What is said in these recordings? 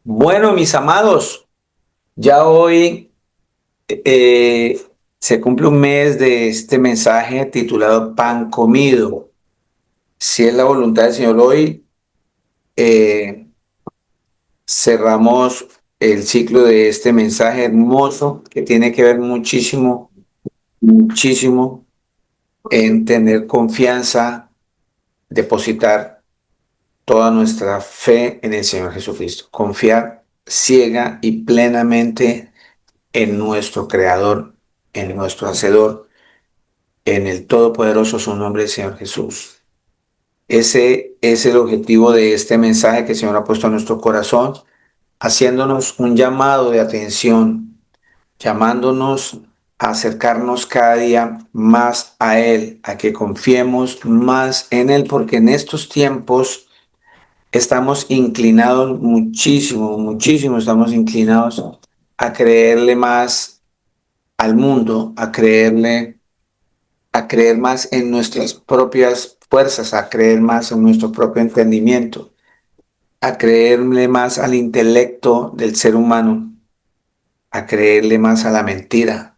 Bueno, mis amados, ya hoy eh, se cumple un mes de este mensaje titulado Pan Comido. Si es la voluntad del Señor, hoy eh, cerramos el ciclo de este mensaje hermoso que tiene que ver muchísimo, muchísimo en tener confianza, depositar toda nuestra fe en el Señor Jesucristo, confiar ciega y plenamente en nuestro Creador, en nuestro Hacedor, en el todopoderoso su nombre, Señor Jesús. Ese es el objetivo de este mensaje que el Señor ha puesto en nuestro corazón, haciéndonos un llamado de atención, llamándonos a acercarnos cada día más a Él, a que confiemos más en Él, porque en estos tiempos estamos inclinados muchísimo, muchísimo, estamos inclinados a creerle más al mundo, a creer más en nuestras propias fuerzas, a creer más en nuestro propio entendimiento, a creerle más al intelecto del ser humano, a creerle más a la mentira.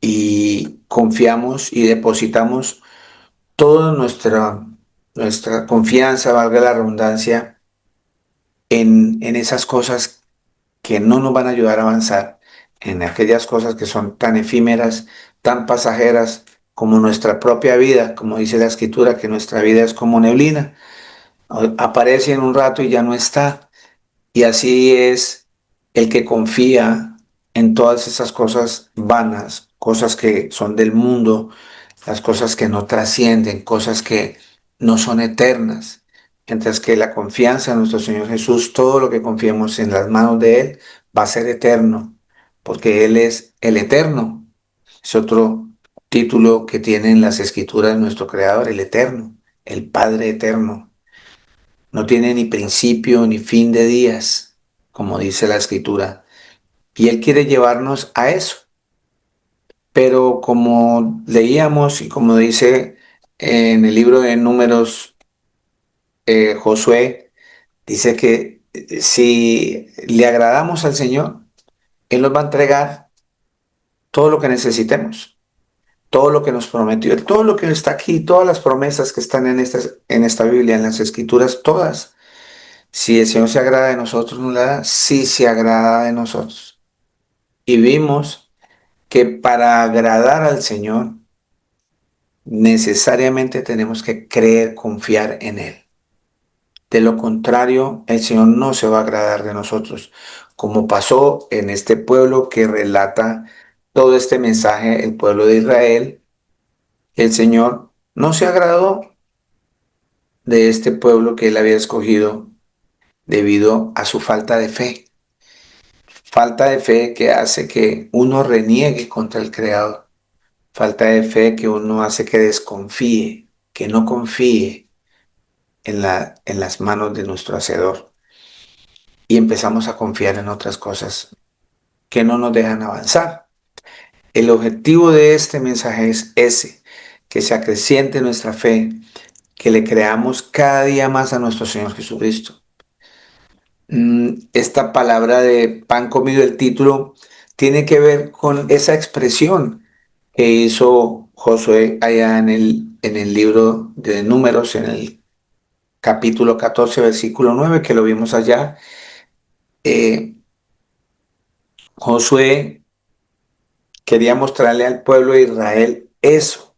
Y confiamos y depositamos toda nuestra confianza, valga la redundancia, en esas cosas que no nos van a ayudar a avanzar, en aquellas cosas que son tan efímeras, tan pasajeras como nuestra propia vida, como dice la escritura, que nuestra vida es como neblina, aparece en un rato y ya no está. Y así es el que confía en todas esas cosas vanas, cosas que son del mundo, las cosas que no trascienden, cosas que no son eternas. Mientras que la confianza en nuestro Señor Jesús, todo lo que confiemos en las manos de Él, va a ser eterno, porque Él es el eterno. Es otro título que tienen las escrituras de nuestro Creador, el eterno, el Padre eterno. No tiene ni principio ni fin de días, como dice la escritura. Y Él quiere llevarnos a eso. Pero como leíamos y como dice en el libro de Números, Josué, dice que si le agradamos al Señor, Él nos va a entregar todo lo que necesitemos, todo lo que nos prometió, todo lo que está aquí, todas las promesas que están en esta Biblia, en las Escrituras, todas. Si el Señor se agrada de nosotros, nos la da, sí se agrada de nosotros. Y vimos que para agradar al Señor, necesariamente tenemos que creer, confiar en Él. De lo contrario, el Señor no se va a agradar de nosotros, como pasó en este pueblo que relata todo este mensaje, el pueblo de Israel. El Señor no se agradó de este pueblo que Él había escogido debido a su falta de fe. Falta de fe que hace que uno reniegue contra el Creador. Falta de fe que uno hace que desconfíe, que no confíe en las manos de nuestro Hacedor. Y empezamos a confiar en otras cosas que no nos dejan avanzar. El objetivo de este mensaje es ese, que se acreciente nuestra fe, que le creamos cada día más a nuestro Señor Jesucristo. Esta palabra de pan comido, el título, tiene que ver con esa expresión que hizo Josué allá en el libro de Números, en el capítulo 14 versículo 9 que lo vimos allá. Eh, Josué quería mostrarle al pueblo de Israel eso,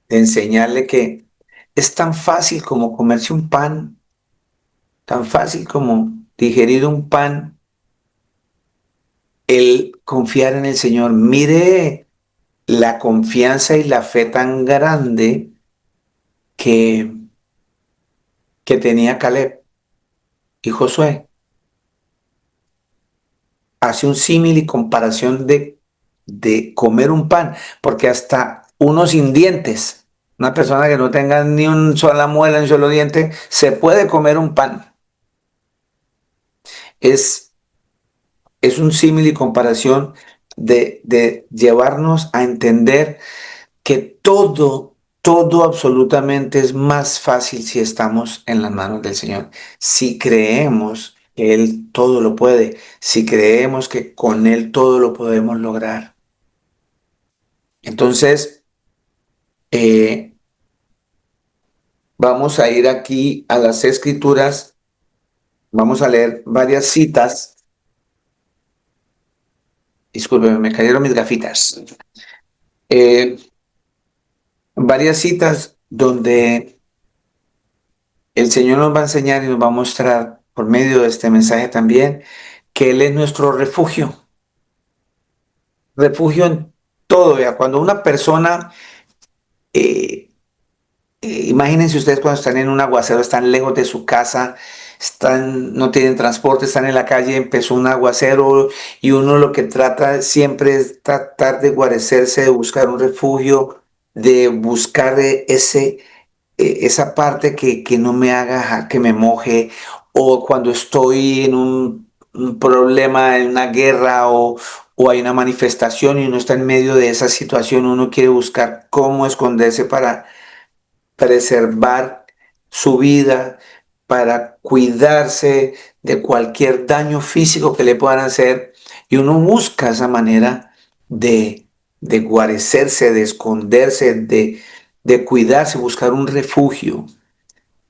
de enseñarle que es tan fácil como comerse un pan, tan fácil como digerir un pan, el confiar en el Señor. Mire la confianza y la fe tan grande que, que tenía Caleb y Josué. Hace un símil y comparación de comer un pan, porque hasta uno sin dientes, una persona que no tenga ni una sola muela, ni un solo diente, se puede comer un pan. Es, es un símil y comparación de llevarnos a entender que todo absolutamente es más fácil si estamos en las manos del Señor, si creemos que Él todo lo puede, si creemos que con Él todo lo podemos lograr. Entonces, eh, vamos a ir aquí a las Escrituras, vamos a leer varias citas. Discúlpeme, me cayeron mis gafitas. Eh, Varias citas donde el Señor nos va a enseñar y nos va a mostrar por medio de este mensaje también que Él es nuestro refugio, refugio en todo. Ya. Cuando una persona, eh, imagínense ustedes cuando están en un aguacero, están lejos de su casa, no tienen transporte, están en la calle, empezó un aguacero y uno lo que trata siempre es tratar de guarecerse, de buscar un refugio, de buscar esa parte que no me haga que me moje, o cuando estoy en un problema, en una guerra o hay una manifestación y uno está en medio de esa situación, uno quiere buscar cómo esconderse para preservar su vida, para cuidarse de cualquier daño físico que le puedan hacer, y uno busca esa manera de guarecerse, de esconderse, de cuidarse, buscar un refugio.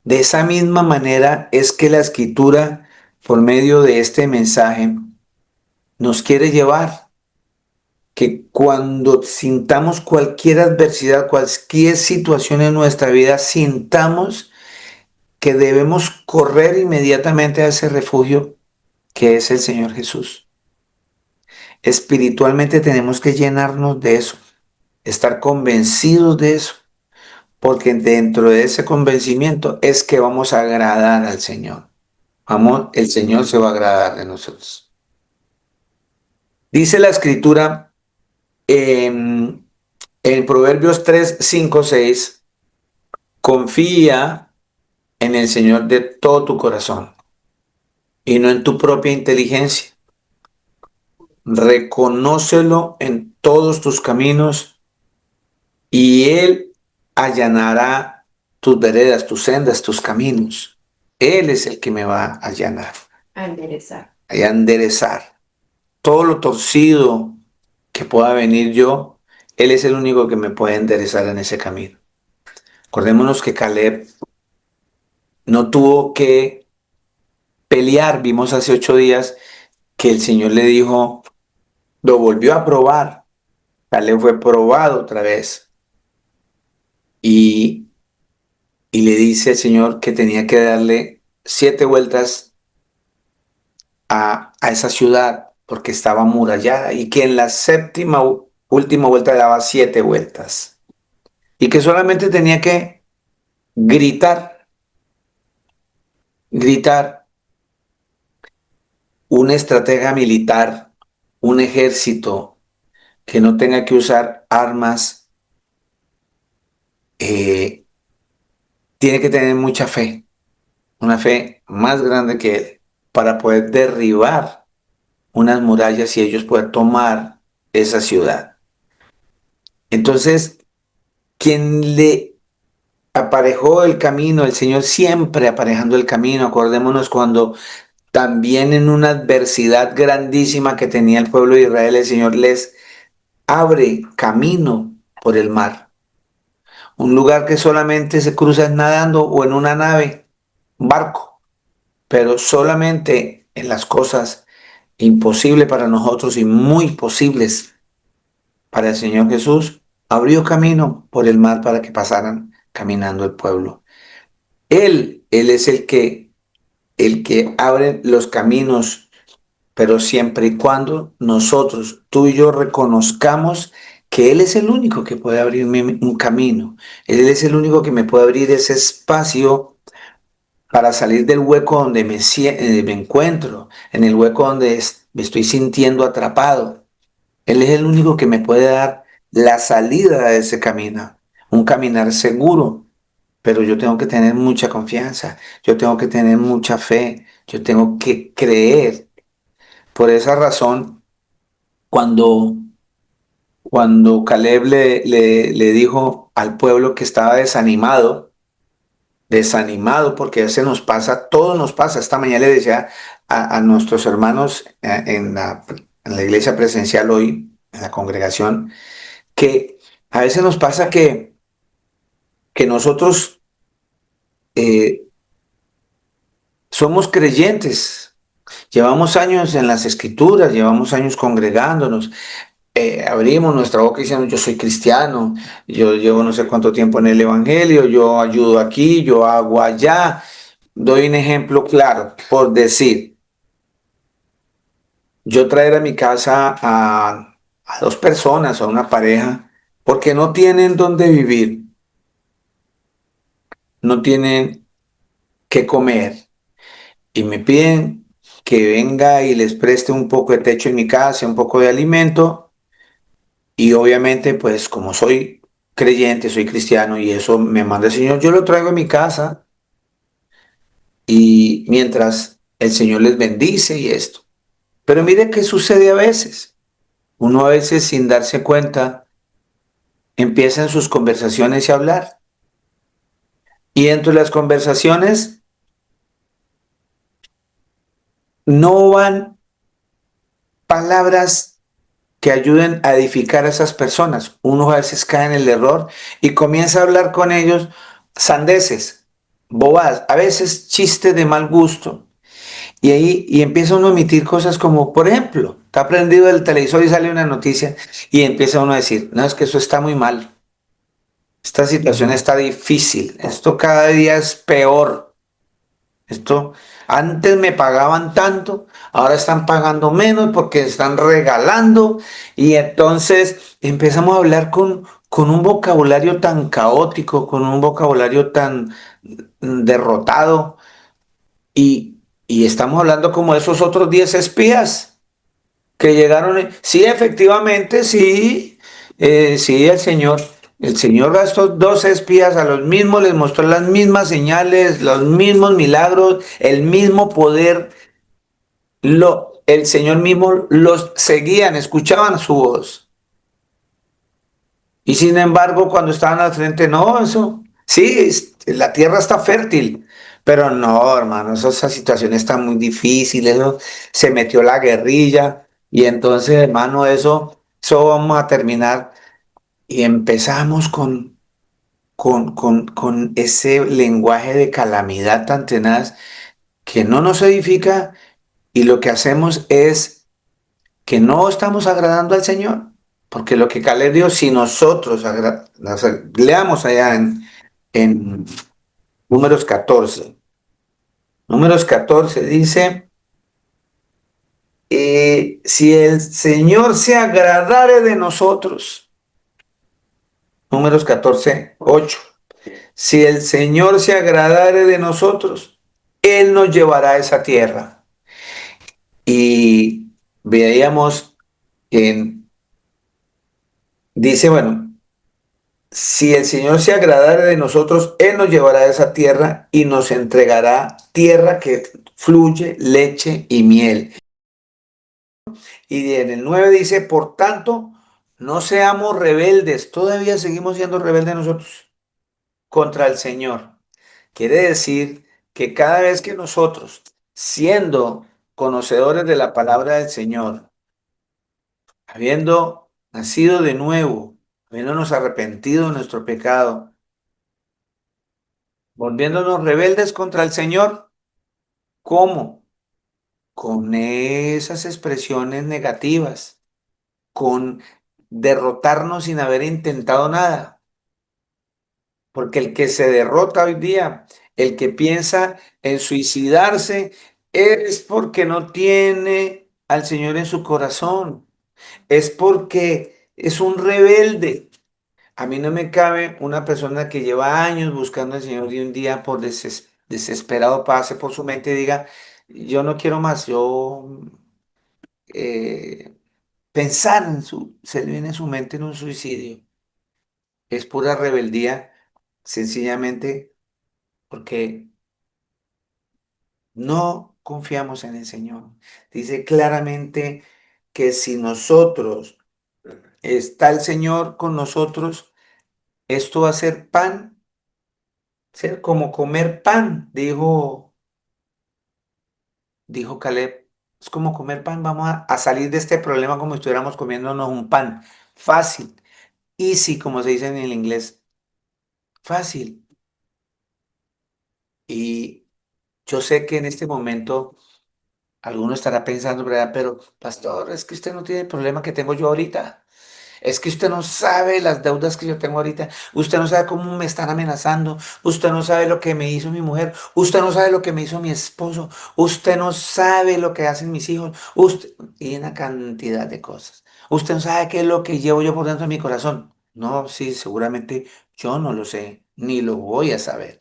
De esa misma manera es que la escritura, por medio de este mensaje, nos quiere llevar, que cuando sintamos cualquier adversidad, cualquier situación en nuestra vida, sintamos que debemos correr inmediatamente a ese refugio que es el Señor Jesús. Espiritualmente tenemos que llenarnos de eso, estar convencidos de eso, porque dentro de ese convencimiento es que vamos a agradar al Señor. Vamos, el Señor se va a agradar de nosotros. Dice la escritura en Proverbios 3, 5, 6, confía en el Señor de todo tu corazón y no en tu propia inteligencia. Reconócelo en todos tus caminos y Él allanará tus veredas, tus sendas, tus caminos. Él es el que me va a allanar, A enderezar. a enderezar todo lo torcido que pueda venir yo. Él es el único que me puede enderezar en ese camino. Acordémonos que Caleb no tuvo que pelear. Vimos hace 8 días que el Señor le dijo, lo volvió a probar. Caleb fue probado otra vez y, y le dice al Señor que tenía que darle 7 vueltas a esa ciudad porque estaba amurallada y que en la séptima última vuelta daba 7 vueltas y que solamente tenía que gritar, gritar. Un estratega militar, un ejército que no tenga que usar armas, eh, tiene que tener mucha fe, una fe más grande que él, para poder derribar unas murallas y ellos poder tomar esa ciudad. Entonces, quien le aparejó el camino, el Señor siempre aparejando el camino, acordémonos cuando también en una adversidad grandísima que tenía el pueblo de Israel, el Señor les abre camino por el mar. Un lugar que solamente se cruza nadando o en una nave, un barco, pero solamente en las cosas imposibles para nosotros y muy posibles para el Señor Jesús, abrió camino por el mar para que pasaran caminando el pueblo. Él es el que abre los caminos, pero siempre y cuando nosotros, tú y yo, reconozcamos que Él es el único que puede abrirme un camino. Él es el único que me puede abrir ese espacio para salir del hueco donde me encuentro, en el hueco donde me estoy sintiendo atrapado. Él es el único que me puede dar la salida de ese camino, un caminar seguro. Pero yo tengo que tener mucha confianza, yo tengo que tener mucha fe, yo tengo que creer. Por esa razón, cuando, cuando Caleb le dijo al pueblo que estaba desanimado, desanimado, porque a veces nos pasa, todo nos pasa. Esta mañana le decía a nuestros hermanos en la iglesia presencial hoy, en la congregación, que a veces nos pasa que nosotros eh, somos creyentes, llevamos años en las escrituras, llevamos años congregándonos, abrimos nuestra boca diciendo yo soy cristiano, yo llevo no sé cuánto tiempo en el Evangelio, yo ayudo aquí, yo hago allá. Doy un ejemplo claro, por decir, yo traer a mi casa a dos personas, a una pareja, porque no tienen dónde vivir, no tienen qué comer y me piden que venga y les preste un poco de techo en mi casa, un poco de alimento y obviamente pues como soy creyente, soy cristiano y eso me manda el Señor, yo lo traigo a mi casa y mientras el Señor les bendice y esto. Pero mire qué sucede a veces. Uno a veces sin darse cuenta empieza en sus conversaciones a hablar y entre las conversaciones no van palabras que ayuden a edificar a esas personas. Uno a veces cae en el error y comienza a hablar con ellos sandeces, bobadas, a veces chistes de mal gusto. Y ahí y empieza uno a emitir cosas como, por ejemplo, está prendido el televisor y sale una noticia y empieza uno a decir, no, es que eso está muy mal, esta situación está difícil, esto cada día es peor, esto antes me pagaban tanto, ahora están pagando menos porque están regalando y entonces empezamos a hablar con un vocabulario tan caótico, con un vocabulario tan derrotado y estamos hablando como esos otros 10 espías que llegaron. Sí, efectivamente, sí, sí, el Señor a estos 12 espías, a los mismos les mostró las mismas señales, los mismos milagros, el mismo poder. El Señor mismo los seguían, escuchaban su voz. Y sin embargo, cuando estaban al frente, no, eso, sí, la tierra está fértil, pero no, hermano, esa situación está muy difícil, eso se metió la guerrilla y entonces, hermano, eso vamos a terminar y empezamos con ese lenguaje de calamidad tan tenaz que no nos edifica y lo que hacemos es que no estamos agradando al Señor. Porque lo que Caleb dio, si nosotros leamos allá en Números 14. Números 14 dice, si el Señor se agradare de nosotros, Números 14 8. Si el Señor se agradare de nosotros, Él nos llevará a esa tierra. Y veíamos que dice, bueno, si el Señor se agradare de nosotros, Él nos llevará a esa tierra y nos entregará tierra que fluye leche y miel. Y en el 9 dice, por tanto, no seamos rebeldes. Todavía seguimos siendo rebeldes nosotros contra el Señor. Quiere decir que cada vez que nosotros, siendo conocedores de la palabra del Señor, habiendo nacido de nuevo, habiéndonos arrepentido de nuestro pecado, volviéndonos rebeldes contra el Señor, ¿cómo? Con esas expresiones negativas, con derrotarnos sin haber intentado nada. Porque el que se derrota hoy día, el que piensa en suicidarse, es porque no tiene al Señor en su corazón. Es porque es un rebelde. A mí no me cabe una persona que lleva años buscando al Señor y un día por desesperado pase por su mente y diga, yo no quiero más, eh, pensar se le viene a su mente en un suicidio. Es pura rebeldía, sencillamente porque no confiamos en el Señor. Dice claramente que si nosotros está el Señor con nosotros, esto va a ser pan ser como comer pan, dijo Caleb. Es como comer pan, vamos a salir de este problema como si estuviéramos comiéndonos un pan. Fácil, easy, como se dice en el inglés. Fácil. Y yo sé que en este momento alguno estará pensando, ¿verdad? Pero, pastor, es que usted no tiene el problema que tengo yo ahorita. Es que usted no sabe las deudas que yo tengo ahorita. Usted no sabe cómo me están amenazando. Usted no sabe lo que me hizo mi mujer. Usted no sabe lo que me hizo mi esposo. Usted no sabe lo que hacen mis hijos. Usted... Y una cantidad de cosas. Usted no sabe qué es lo que llevo yo por dentro de mi corazón. No, sí, seguramente yo no lo sé, ni lo voy a saber.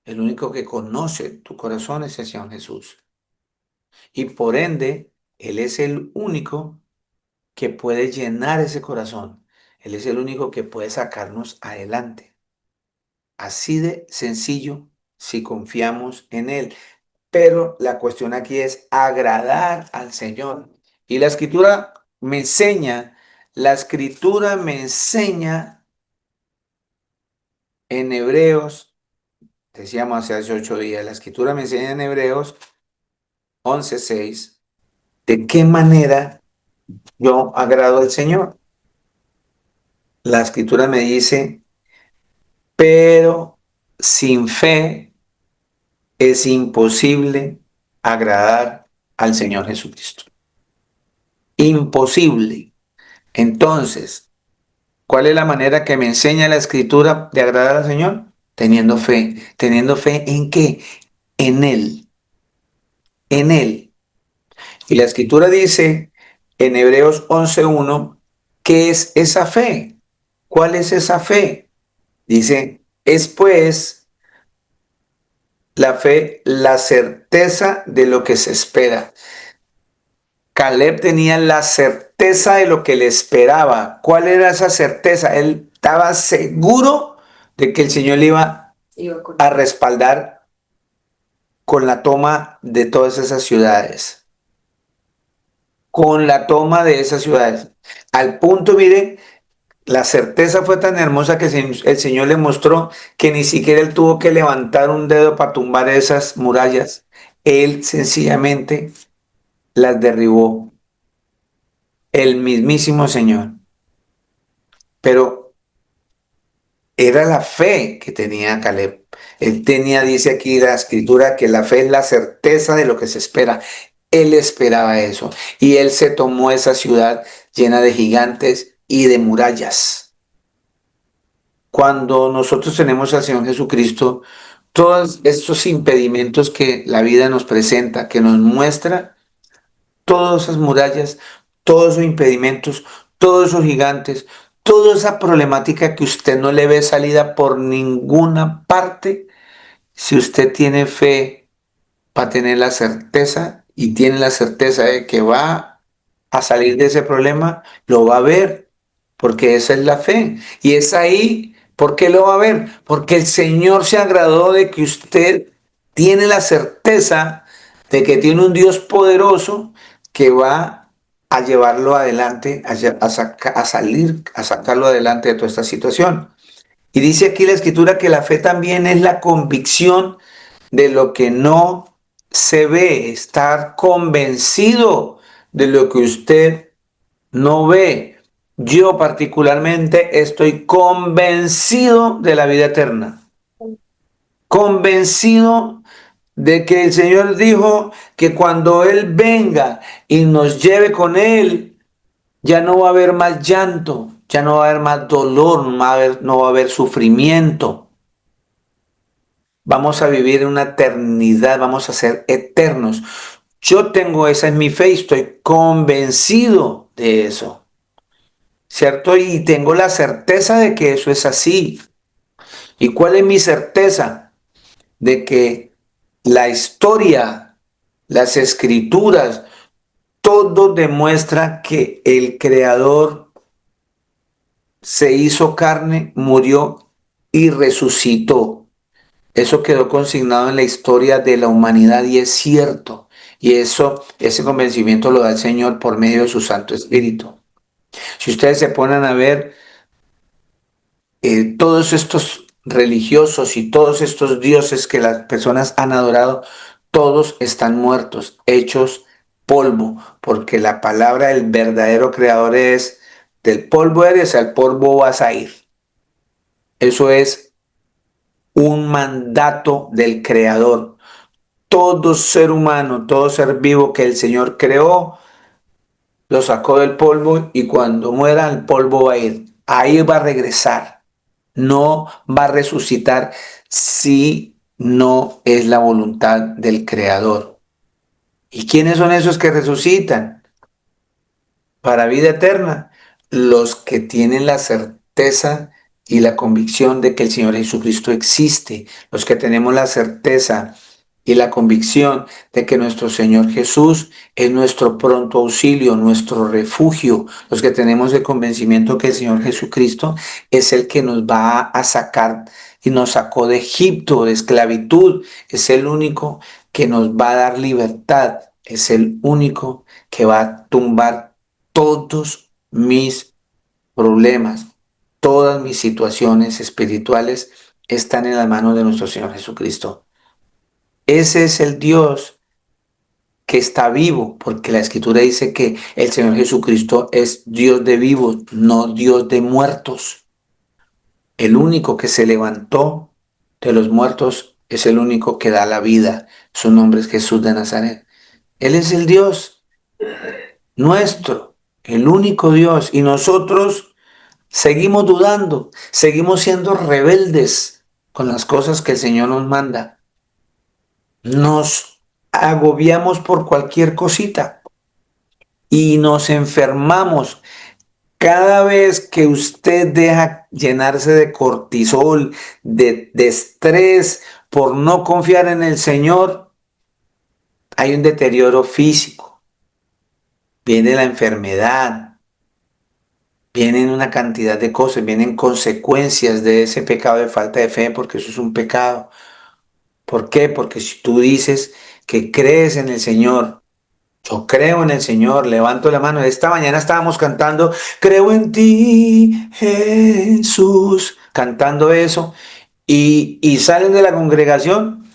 El único que conoce tu corazón es el Señor Jesús. Y por ende, Él es el único que puede llenar ese corazón. Él es el único que puede sacarnos adelante. Así de sencillo si confiamos en Él. Pero la cuestión aquí es agradar al Señor. Y la escritura me enseña en Hebreos, decíamos hace 8 días, la escritura me enseña en Hebreos 11:6, de qué manera yo agrado al Señor. La escritura me dice, pero sin fe es imposible agradar al Señor Jesucristo. Imposible. Entonces, ¿cuál es la manera que me enseña la escritura de agradar al Señor? Teniendo fe. ¿Teniendo fe en qué? En Él. En Él. Y la escritura dice en Hebreos 11:1, ¿qué es esa fe? ¿Cuál es esa fe? Dice, es pues la fe, la certeza de lo que se espera. Caleb tenía la certeza de lo que le esperaba. ¿Cuál era esa certeza? Él estaba seguro de que el Señor le iba a respaldar con la toma de todas esas ciudades. Con la toma de esas ciudades. Al punto, mire, la certeza fue tan hermosa que el Señor le mostró que ni siquiera él tuvo que levantar un dedo para tumbar esas murallas. Él sencillamente las derribó. El mismísimo Señor. Pero era la fe que tenía Caleb. Él tenía, dice aquí la escritura, que la fe es la certeza de lo que se espera. Él esperaba eso. Y él se tomó esa ciudad llena de gigantes y de murallas. Cuando nosotros tenemos al Señor Jesucristo, todos estos impedimentos que la vida nos presenta, que nos muestra, todas esas murallas, todos esos impedimentos, todos esos gigantes, toda esa problemática que usted no le ve salida por ninguna parte, si usted tiene fe, va a tener la certeza y tiene la certeza de que va a salir de ese problema, lo va a ver, porque esa es la fe. Y es ahí, ¿por qué lo va a ver? Porque el Señor se agradó de que usted tiene la certeza de que tiene un Dios poderoso que va a llevarlo adelante, a salir, a sacarlo adelante de toda esta situación. Y dice aquí la escritura que la fe también es la convicción de lo que no se ve, estar convencido de lo que usted no ve. Yo particularmente estoy convencido de la vida eterna, convencido de que el Señor dijo que cuando Él venga y nos lleve con Él, ya no va a haber más llanto, ya no va a haber más dolor, no va a haber sufrimiento. Vamos a vivir en una eternidad, vamos a ser eternos. Yo tengo esa en mi fe y estoy convencido de eso, ¿cierto? Y tengo la certeza de que eso es así. ¿Y cuál es mi certeza? De que la historia, las escrituras, todo demuestra que el Creador se hizo carne, murió y resucitó. Eso quedó consignado en la historia de la humanidad y es cierto. Y ese convencimiento lo da el Señor por medio de su Santo Espíritu. Si ustedes se ponen a ver todos estos religiosos y todos estos dioses que las personas han adorado, todos están muertos, hechos polvo, porque la palabra del verdadero creador es: del polvo eres, al polvo vas a ir. Eso es un mandato del creador. Todo ser humano, todo ser vivo que el Señor creó, lo sacó del polvo y cuando muera el polvo va a ir. Ahí va a regresar. No va a resucitar si no es la voluntad del Creador. ¿Y quiénes son esos que resucitan para vida eterna? Los que tienen la certeza y la convicción de que el Señor Jesucristo existe, los que tenemos la certeza y la convicción de que nuestro Señor Jesús es nuestro pronto auxilio, nuestro refugio, los que tenemos el convencimiento que el Señor Jesucristo es el que nos va a sacar y nos sacó de Egipto, de esclavitud, es el único que nos va a dar libertad, es el único que va a tumbar todos mis problemas, todas mis situaciones espirituales están en las manos de nuestro Señor Jesucristo. Ese es el Dios que está vivo, porque la Escritura dice que el Señor Jesucristo es Dios de vivos, no Dios de muertos. El único que se levantó de los muertos es el único que da la vida. Su nombre es Jesús de Nazaret. Él es el Dios nuestro, el único Dios, y nosotros seguimos dudando, seguimos siendo rebeldes con las cosas que el Señor nos manda. Nos agobiamos por cualquier cosita y nos enfermamos. Cada vez que usted deja llenarse de cortisol, de estrés por no confiar en el Señor, hay un deterioro físico, viene la enfermedad, vienen una cantidad de cosas, vienen consecuencias de ese pecado de falta de fe, porque eso es un pecado. ¿Por qué? Porque si tú dices que crees en el Señor, yo creo en el Señor, levanto la mano. Esta mañana estábamos cantando, creo en ti, Jesús, cantando eso, y salen de la congregación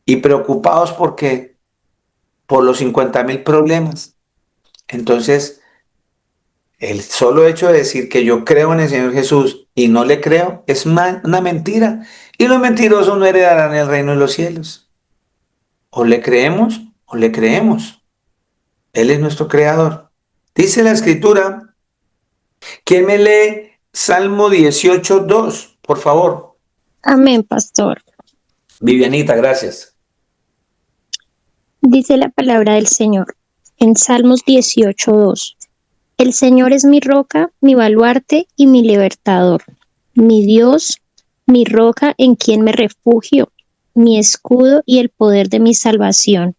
y preocupados porque por los 50,000 problemas. Entonces, el solo hecho de decir que yo creo en el Señor Jesús y no le creo es una mentira. Y los mentirosos no heredarán el reino de los cielos. O le creemos o le creemos. Él es nuestro creador. Dice la Escritura. ¿Quién me lee Salmo 18:2, por favor? Amén, pastor. Vivianita, gracias. Dice la palabra del Señor en Salmos 18:2. El Señor es mi roca, mi baluarte y mi libertador, mi Dios, mi roca en quien me refugio, mi escudo y el poder de mi salvación,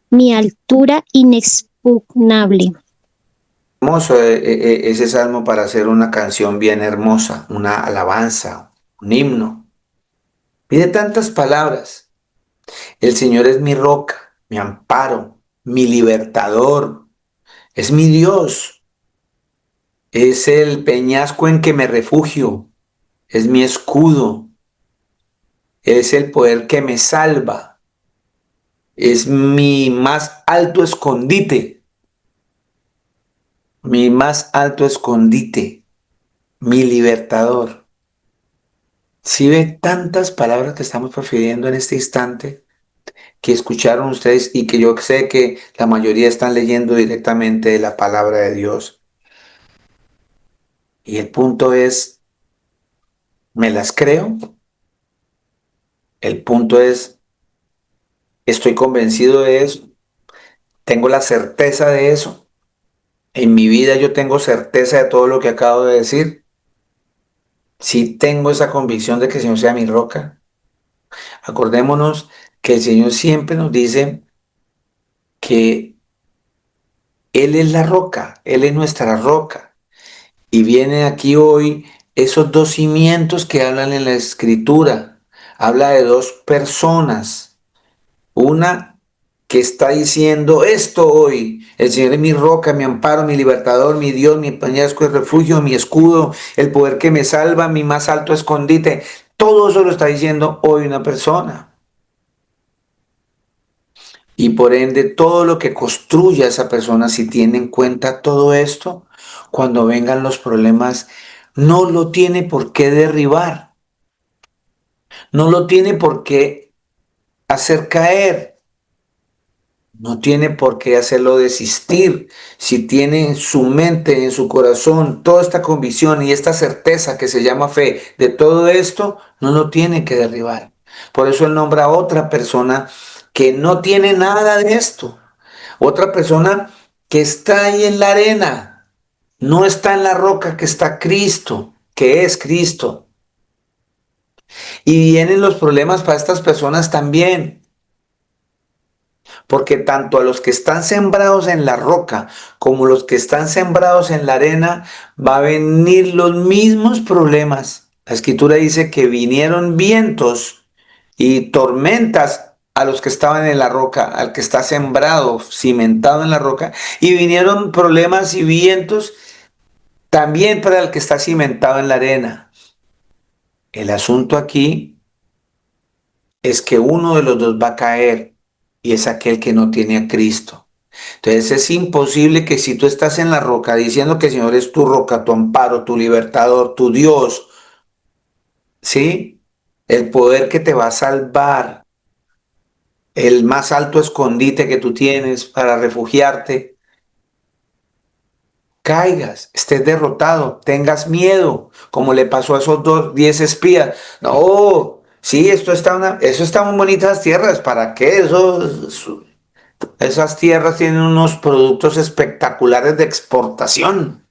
mi altura inexpugnable. Hermoso ese salmo para hacer una canción bien hermosa, una alabanza, un himno. Pide tantas palabras. El Señor es mi roca, mi amparo, mi libertador, es mi Dios, es el peñasco en que me refugio, es mi escudo, es el poder que me salva, es mi más alto escondite, mi más alto escondite, mi libertador. Si ve tantas palabras que estamos profiriendo en este instante, que escucharon ustedes y que yo sé que la mayoría están leyendo directamente la palabra de Dios. Y el punto es, ¿me las creo? El punto es, ¿estoy convencido de eso? ¿Tengo la certeza de eso? En mi vida yo tengo certeza de todo lo que acabo de decir. Si tengo esa convicción de que el Señor sea mi roca. Acordémonos que el Señor siempre nos dice que Él es la roca, Él es nuestra roca. Y viene aquí hoy esos dos cimientos que hablan en la Escritura. Habla de dos personas. Una que está diciendo esto hoy: el Señor es mi roca, mi amparo, mi libertador, mi Dios, mi peñasco y refugio, mi escudo, el poder que me salva, mi más alto escondite. Todo eso lo está diciendo hoy una persona. Y por ende, todo lo que construya esa persona, si tiene en cuenta todo esto, cuando vengan los problemas, no lo tiene por qué derribar, no lo tiene por qué hacer caer, no tiene por qué hacerlo desistir. Si tiene en su mente, en su corazón, toda esta convicción y esta certeza que se llama fe de todo esto, no lo tiene que derribar. Por eso él nombra a otra persona que no tiene nada de esto. Otra persona que está ahí en la arena, no está en la roca, que está Cristo, que es Cristo. Y vienen los problemas para estas personas también, porque tanto a los que están sembrados en la roca como los que están sembrados en la arena, va a venir los mismos problemas. La escritura dice que vinieron vientos y tormentas a los que estaban en la roca, al que está sembrado, cimentado en la roca, y vinieron problemas y vientos también para el que está cimentado en la arena. El asunto aquí es que uno de los dos va a caer y es aquel que no tiene a Cristo. Entonces es imposible que si tú estás en la roca diciendo que el Señor es tu roca, tu amparo, tu libertador, tu Dios, ¿sí? El poder que te va a salvar, el más alto escondite que tú tienes para refugiarte, caigas, estés derrotado, tengas miedo, como le pasó a esos 10 espías. No, sí, eso está muy bonitas tierras. ¿Para qué? Esas tierras tienen unos productos espectaculares de exportación,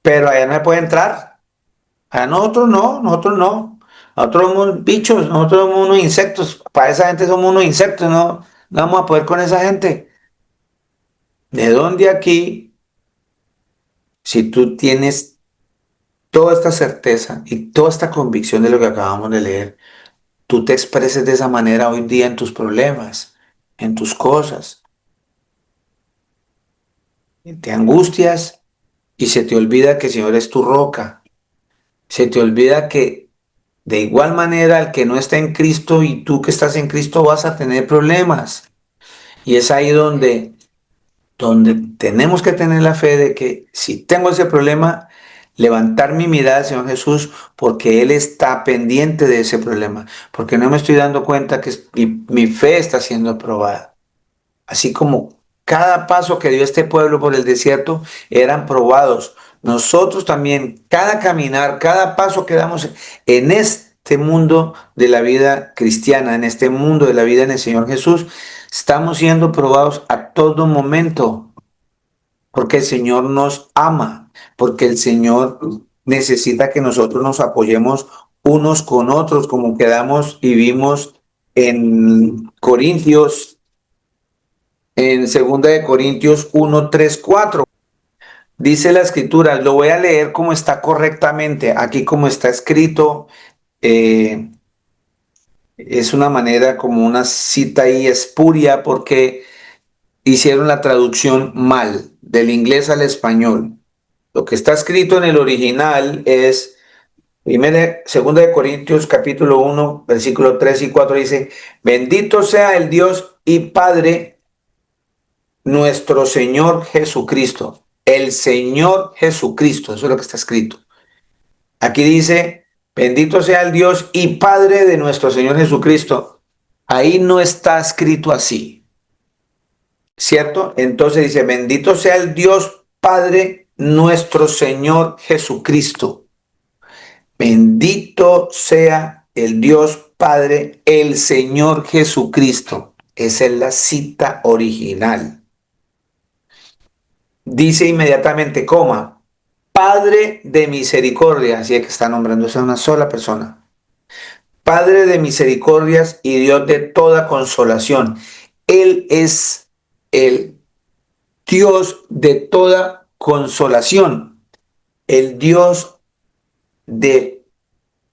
pero allá no se puede entrar. A nosotros no, nosotros no. Nosotros somos bichos, nosotros somos unos insectos. Para esa gente somos unos insectos, no, no vamos a poder con esa gente. ¿De dónde aquí, si tú tienes toda esta certeza y toda esta convicción de lo que acabamos de leer, tú te expreses de esa manera hoy día en tus problemas, en tus cosas, te angustias y se te olvida que el Señor es tu roca, se te olvida que de igual manera el que no está en Cristo y tú que estás en Cristo vas a tener problemas. Y es ahí donde tenemos que tener la fe de que si tengo ese problema, levantar mi mirada al Señor Jesús porque Él está pendiente de ese problema, porque no me estoy dando cuenta que mi fe está siendo probada. Así como cada paso que dio este pueblo por el desierto eran probados. Nosotros también, cada caminar, cada paso que damos en este mundo de la vida cristiana, en este mundo de la vida en el Señor Jesús, estamos siendo probados a todo momento, porque el Señor nos ama, porque el Señor necesita que nosotros nos apoyemos unos con otros, como quedamos y vimos en Corintios, en 2 de Corintios 1, 3, 4. Dice la escritura, lo voy a leer como está correctamente, aquí como está escrito, eh, es una manera como una cita ahí espuria porque hicieron la traducción mal, del inglés al español. Lo que está escrito en el original es 2 de Corintios capítulo 1, versículo 3 y 4 dice, bendito sea el Dios y Padre nuestro Señor Jesucristo. El Señor Jesucristo, eso es lo que está escrito. Aquí dice, bendito sea el Dios y Padre de nuestro Señor Jesucristo. Ahí no está escrito así, ¿cierto? Entonces dice, bendito sea el Dios Padre nuestro Señor Jesucristo. Bendito sea el Dios Padre, el Señor Jesucristo. Esa es la cita original. Dice inmediatamente, coma, Padre de misericordia, así es que está nombrándose a una sola persona. Padre de misericordias y Dios de toda consolación. Él es el Dios de toda consolación, el Dios de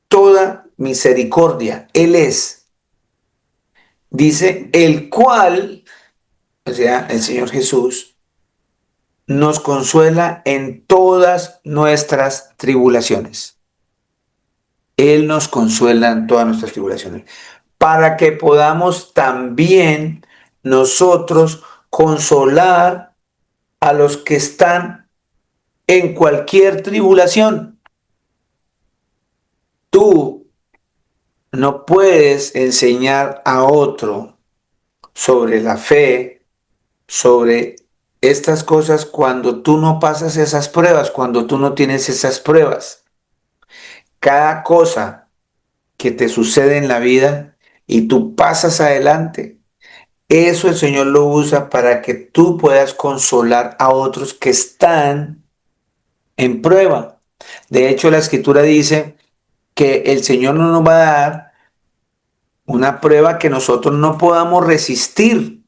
toda misericordia. Él es, dice, el cual, o sea, el Señor Jesús, nos consuela en todas nuestras tribulaciones. Él nos consuela en todas nuestras tribulaciones, para que podamos también nosotros consolar a los que están en cualquier tribulación. Tú no puedes enseñar a otro sobre la fe, sobre estas cosas cuando tú no pasas esas pruebas, cuando tú no tienes esas pruebas. Cada cosa que te sucede en la vida y tú pasas adelante, eso el Señor lo usa para que tú puedas consolar a otros que están en prueba. De hecho, la Escritura dice que el Señor no nos va a dar una prueba que nosotros no podamos resistir.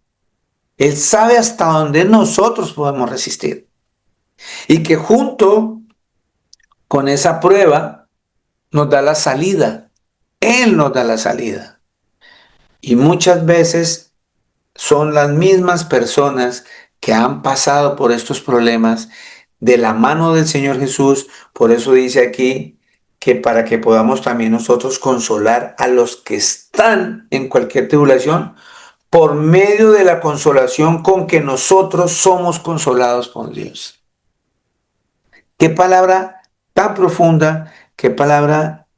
Él sabe hasta dónde nosotros podemos resistir. Y que junto con esa prueba nos da la salida. Él nos da la salida. Y muchas veces son las mismas personas que han pasado por estos problemas de la mano del Señor Jesús. Por eso dice aquí que para que podamos también nosotros consolar a los que están en cualquier tribulación, por medio de la consolación con que nosotros somos consolados por Dios. Qué palabra tan profunda, qué palabra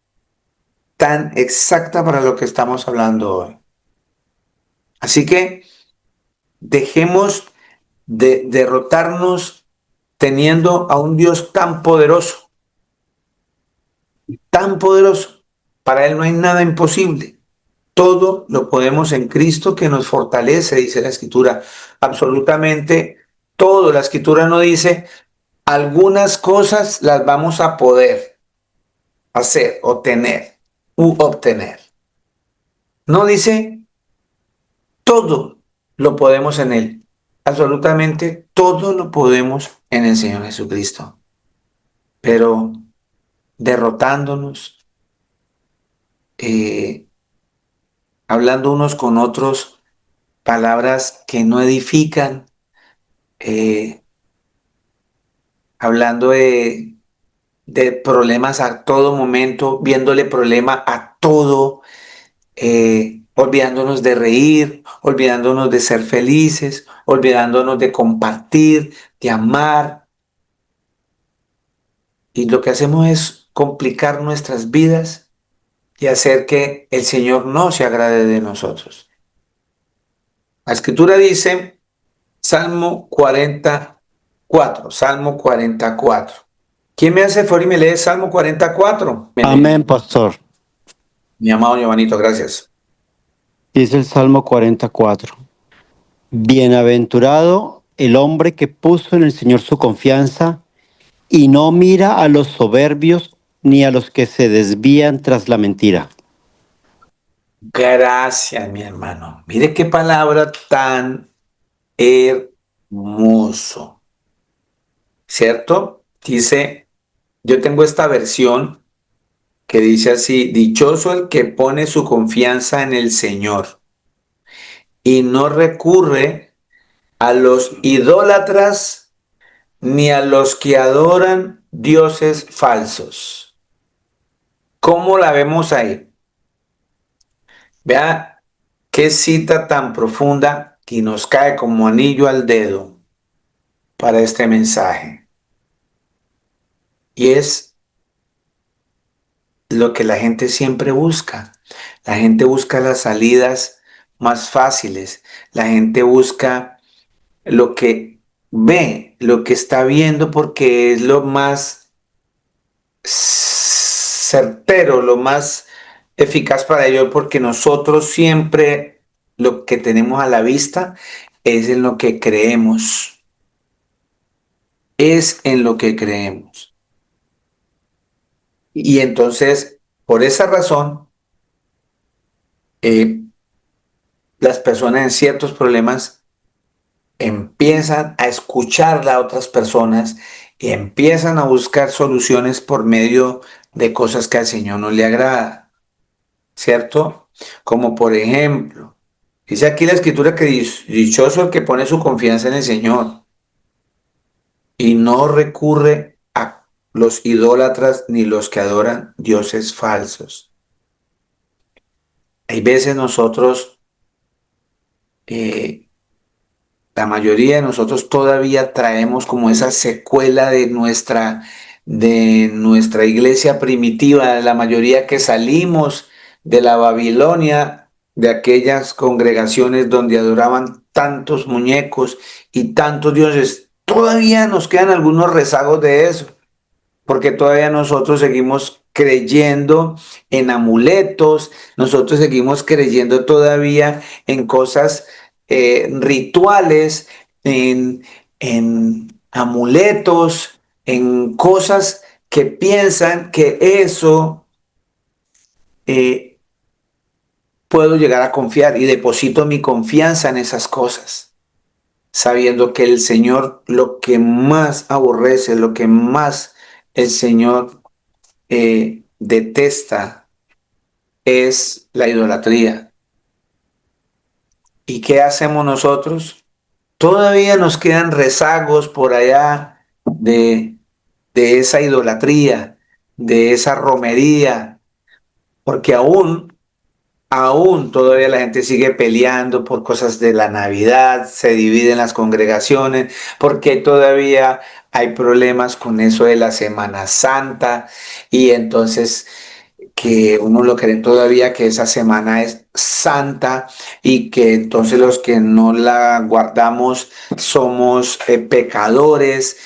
tan exacta para lo que estamos hablando hoy. Así que dejemos de derrotarnos teniendo a un Dios tan poderoso, tan poderoso. Para Él no hay nada imposible. Todo lo podemos en Cristo que nos fortalece, dice la Escritura. Absolutamente todo. La Escritura no dice algunas cosas las vamos a poder hacer o tener u obtener. No dice todo lo podemos en Él. Absolutamente todo lo podemos en el Señor Jesucristo. Pero derrotándonos, eh, hablando unos con otros, palabras que no edifican, eh, hablando de problemas a todo momento, viéndole problema a todo, olvidándonos de reír, olvidándonos de ser felices, olvidándonos de compartir, de amar. Y lo que hacemos es complicar nuestras vidas y hacer que el Señor no se agrade de nosotros. La Escritura dice, Salmo 44, Salmo 44. ¿Quién me hace favor y me lee Salmo 44? Amén, pastor. Mi amado Giovanito, gracias. Dice el Salmo 44. Bienaventurado el hombre que puso en el Señor su confianza y no mira a los soberbios ni a los que se desvían tras la mentira. Gracias, mi hermano. Mire qué palabra tan hermoso, ¿cierto? Dice, yo tengo esta versión que dice así, dichoso el que pone su confianza en el Señor y no recurre a los idólatras ni a los que adoran dioses falsos. ¿Cómo la vemos ahí? Vea qué cita tan profunda que nos cae como anillo al dedo para este mensaje. Y es lo que la gente siempre busca. La gente busca las salidas más fáciles. La gente busca lo que ve, lo que está viendo porque es lo más certero, lo más eficaz para ello, porque nosotros siempre lo que tenemos a la vista es en lo que creemos. Es en lo que creemos. Y entonces, por esa razón, las personas en ciertos problemas empiezan a escuchar a otras personas y empiezan a buscar soluciones por medio de cosas que al Señor no le agrada, ¿cierto? Como por ejemplo, dice aquí la Escritura que dichoso el que pone su confianza en el Señor y no recurre a los idólatras ni los que adoran dioses falsos. Hay veces nosotros, eh, la mayoría de nosotros todavía traemos como esa secuela de nuestra iglesia primitiva, la mayoría que salimos de la Babilonia, de aquellas congregaciones donde adoraban tantos muñecos y tantos dioses. Todavía nos quedan algunos rezagos de eso, porque todavía nosotros seguimos creyendo en amuletos, nosotros seguimos creyendo todavía en cosas rituales, en amuletos, en cosas que piensan que eso eh, puedo llegar a confiar y deposito mi confianza en esas cosas, sabiendo que el Señor lo que más aborrece, lo que más el Señor detesta es la idolatría. ¿Y qué hacemos nosotros? Todavía nos quedan rezagos por allá de esa idolatría, de esa romería, porque aún todavía la gente sigue peleando por cosas de la Navidad, se dividen las congregaciones, porque todavía hay problemas con eso de la Semana Santa y entonces que uno lo cree todavía que esa semana es santa y que entonces los que no la guardamos somos pecadores.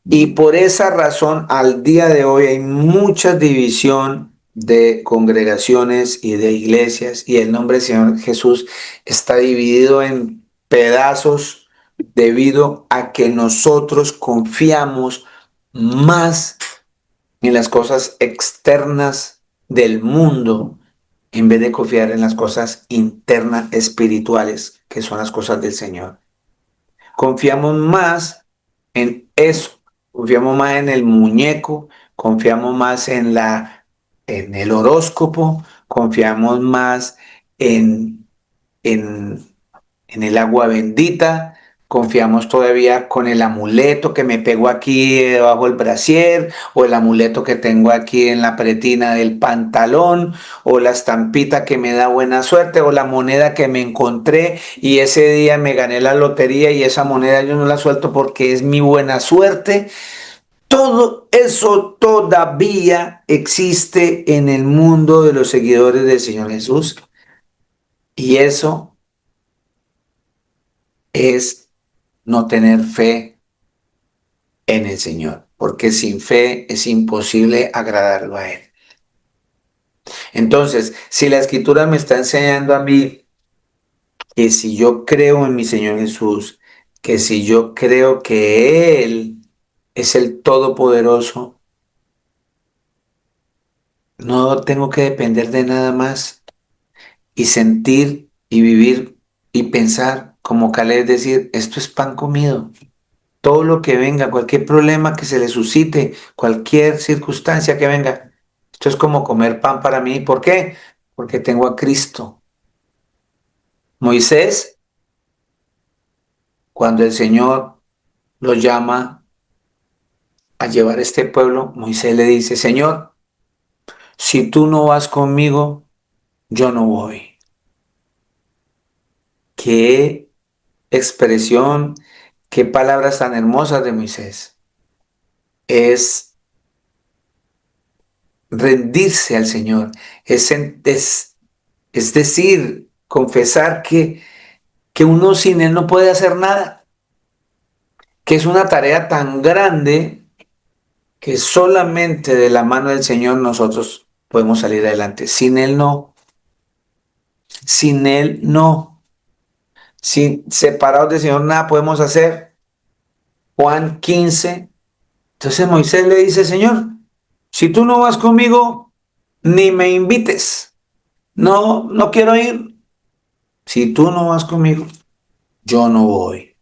Y por esa razón, al día de hoy hay mucha división de congregaciones y de iglesias y el nombre del Señor Jesús está dividido en pedazos debido a que nosotros confiamos más en las cosas externas del mundo en vez de confiar en las cosas internas espirituales que son las cosas del Señor. Confiamos más en eso, confiamos más en el muñeco, confiamos más en el horóscopo, confiamos más en, en en el agua bendita, confiamos todavía con el amuleto que me pego aquí debajo del brasier, o el amuleto que tengo aquí en la pretina del pantalón, o la estampita que me da buena suerte, o la moneda que me encontré y ese día me gané la lotería y esa moneda yo no la suelto porque es mi buena suerte. Todo eso todavía existe en el mundo de los seguidores del Señor Jesús y eso es no tener fe en el Señor, porque sin fe es imposible agradarlo a Él. Entonces, si la Escritura me está enseñando a mí que si yo creo en mi Señor Jesús, que si yo creo que Él es el Todopoderoso, no tengo que depender de nada más y sentir y vivir y pensar como Caleb, decir, esto es pan comido. Todo lo que venga, cualquier problema que se le suscite, cualquier circunstancia que venga, esto es como comer pan para mí. ¿Por qué? Porque tengo a Cristo. Moisés, cuando el Señor lo llama a llevar este pueblo, Moisés le dice, Señor, si tú no vas conmigo, yo no voy. Qué expresión, qué palabras tan hermosas de Moisés. Es rendirse al Señor, es decir, confesar que uno sin Él no puede hacer nada, que es una tarea tan grande que solamente de la mano del Señor nosotros podemos salir adelante. Sin Él no, sin Él no, sin separados del Señor nada podemos hacer. Juan 15. Entonces Moisés le dice, Señor, si tú no vas conmigo, ni me invites. No, no quiero ir. Si tú no vas conmigo, yo no voy.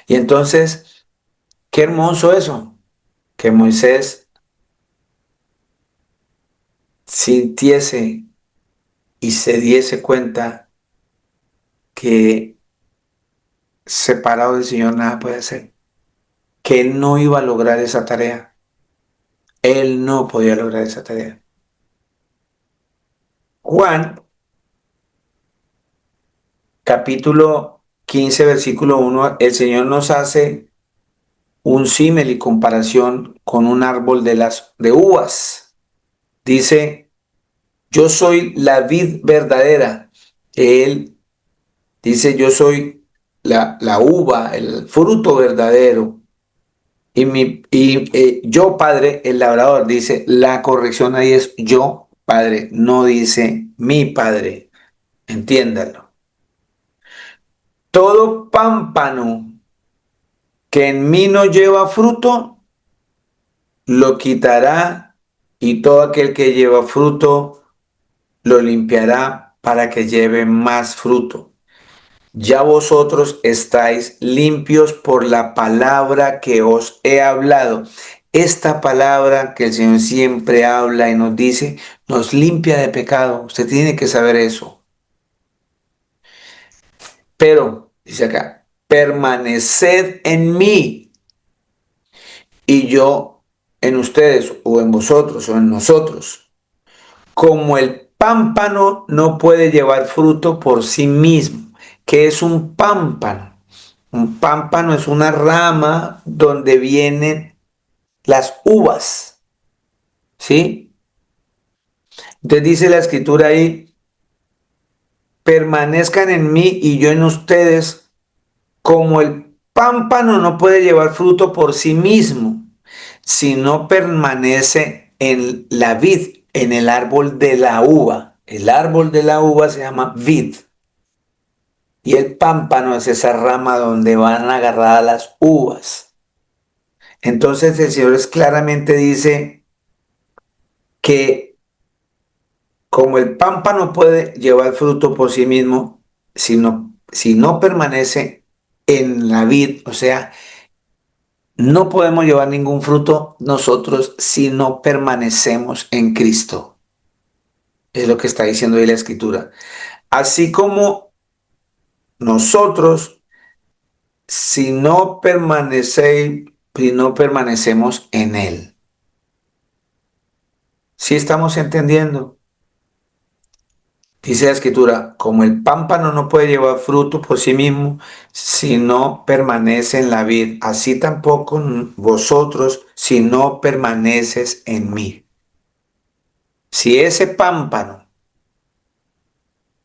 Y entonces, qué hermoso eso, que Moisés sintiese y se diese cuenta que separado del Señor nada puede hacer, que él no iba a lograr esa tarea, Él no podía lograr esa tarea. Juan, capítulo 15, versículo 1, el Señor nos hace un símil y comparación con un árbol de uvas. Dice, yo soy la vid verdadera. Él dice, yo soy la uva, el fruto verdadero. Yo, Padre, el labrador, dice, la corrección ahí es yo, Padre, no dice mi Padre. Entiéndalo. Todo pámpano que en mí no lleva fruto, lo quitará, y todo aquel que lleva fruto, lo limpiará para que lleve más fruto. Ya vosotros estáis limpios por la palabra que os he hablado. Esta palabra que el Señor siempre habla y nos dice, nos limpia de pecado. Usted tiene que saber eso. Pero, dice acá, permaneced en mí y yo en ustedes o en vosotros o en nosotros. Como el pámpano no puede llevar fruto por sí mismo. ¿Qué es un pámpano? Un pámpano es una rama donde vienen las uvas, ¿sí? Entonces dice la escritura ahí, permanezcan en mí y yo en ustedes, como el pámpano no puede llevar fruto por sí mismo, si no permanece en la vid, en el árbol de la uva. El árbol de la uva se llama vid. Y el pámpano es esa rama donde van agarradas las uvas. Entonces el Señor claramente dice que como el pámpano puede llevar fruto por sí mismo, si no permanece en la vid, o sea, no podemos llevar ningún fruto nosotros si no permanecemos en Cristo. Es lo que está diciendo ahí la Escritura. Así como nosotros, si no permanecemos en Él. ¿Sí estamos entendiendo? Dice la escritura, como el pámpano no puede llevar fruto por sí mismo si no permanece en la vid, así tampoco vosotros si no permaneces en mí. Si ese pámpano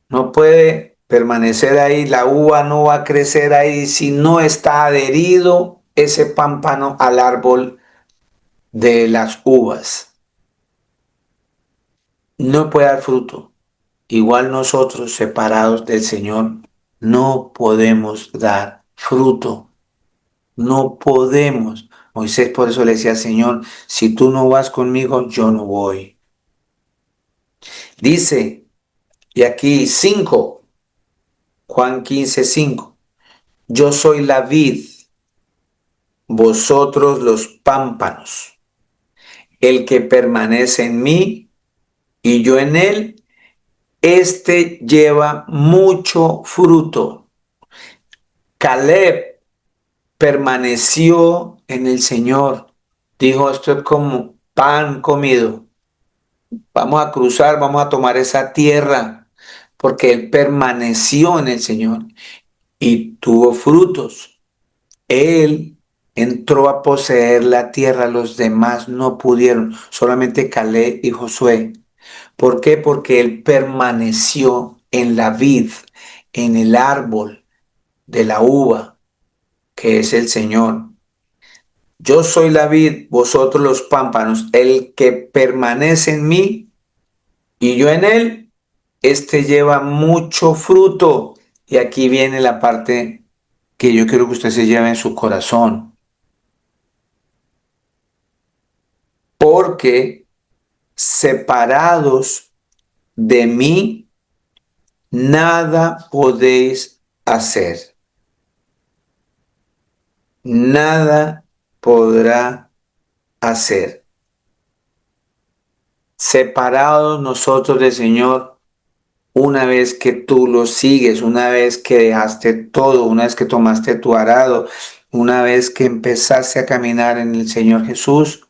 no puede permanecer ahí, la uva no va a crecer ahí si no está adherido ese pámpano al árbol de las uvas. No puede dar fruto. Igual nosotros, separados del Señor, no podemos dar fruto. No podemos. Moisés por eso le decía, Señor, si tú no vas conmigo, yo no voy. Dice, y aquí 5, Juan 15:5, yo soy la vid, vosotros los pámpanos. El que permanece en mí y yo en él, este lleva mucho fruto. Caleb permaneció en el Señor. Dijo, esto es como pan comido. Vamos a cruzar, vamos a tomar esa tierra, porque él permaneció en el Señor y tuvo frutos. Él entró a poseer la tierra, los demás no pudieron, solamente Caleb y Josué. ¿Por qué? Porque él permaneció en la vid, en el árbol de la uva, que es el Señor. Yo soy la vid, vosotros los pámpanos. El que permanece en mí y yo en él, este lleva mucho fruto. Y aquí viene la parte que yo quiero que usted se lleve en su corazón. Porque separados de mí, nada podéis hacer. Nada podrá hacer. Separados nosotros del Señor, una vez que tú lo sigues, una vez que dejaste todo, una vez que tomaste tu arado, una vez que empezaste a caminar en el Señor Jesús,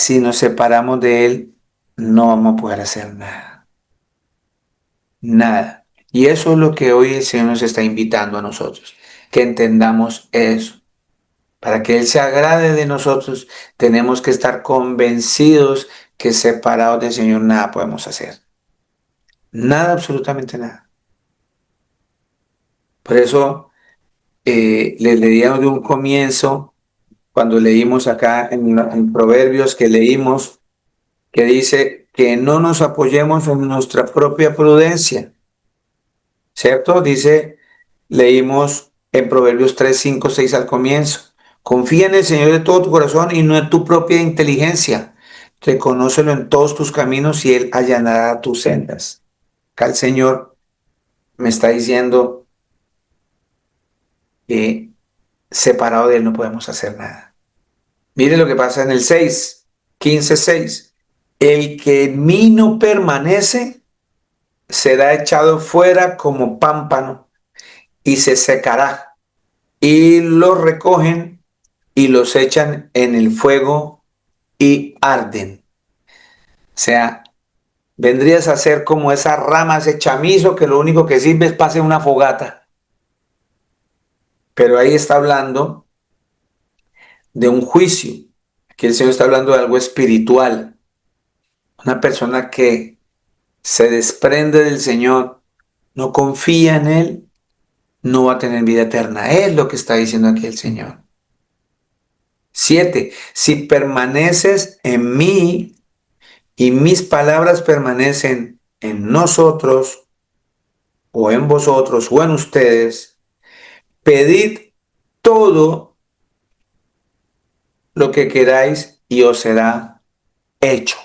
si nos separamos de Él, no vamos a poder hacer nada. Nada. Y eso es lo que hoy el Señor nos está invitando a nosotros, que entendamos eso. Para que Él se agrade de nosotros, tenemos que estar convencidos que separados del Señor nada podemos hacer. Nada, absolutamente nada. Por eso les leíamos de un comienzo, cuando leímos acá en Proverbios que leímos, que dice que no nos apoyemos en nuestra propia prudencia, ¿cierto? Dice, leímos en Proverbios 3 5 6 al comienzo. Confía en el Señor de todo tu corazón y no en tu propia inteligencia. Reconócelo en todos tus caminos y Él allanará tus sendas. Acá el Señor me está diciendo que separado de Él no podemos hacer nada. Mire lo que pasa en el 6, 15 6. El que en mí no permanece será echado fuera como pámpano y se secará. Y los recogen y los echan en el fuego y arden. O sea, vendrías a ser como esas ramas de chamizo que lo único que sirve es para hacer una fogata. Pero ahí está hablando de un juicio. Aquí el Señor está hablando de algo espiritual. Una persona que se desprende del Señor, no confía en Él, no va a tener vida eterna. Es lo que está diciendo aquí el Señor. 7. Si permaneces en mí y mis palabras permanecen en nosotros, o en vosotros, o en ustedes, pedid todo lo que queráis y os será hecho.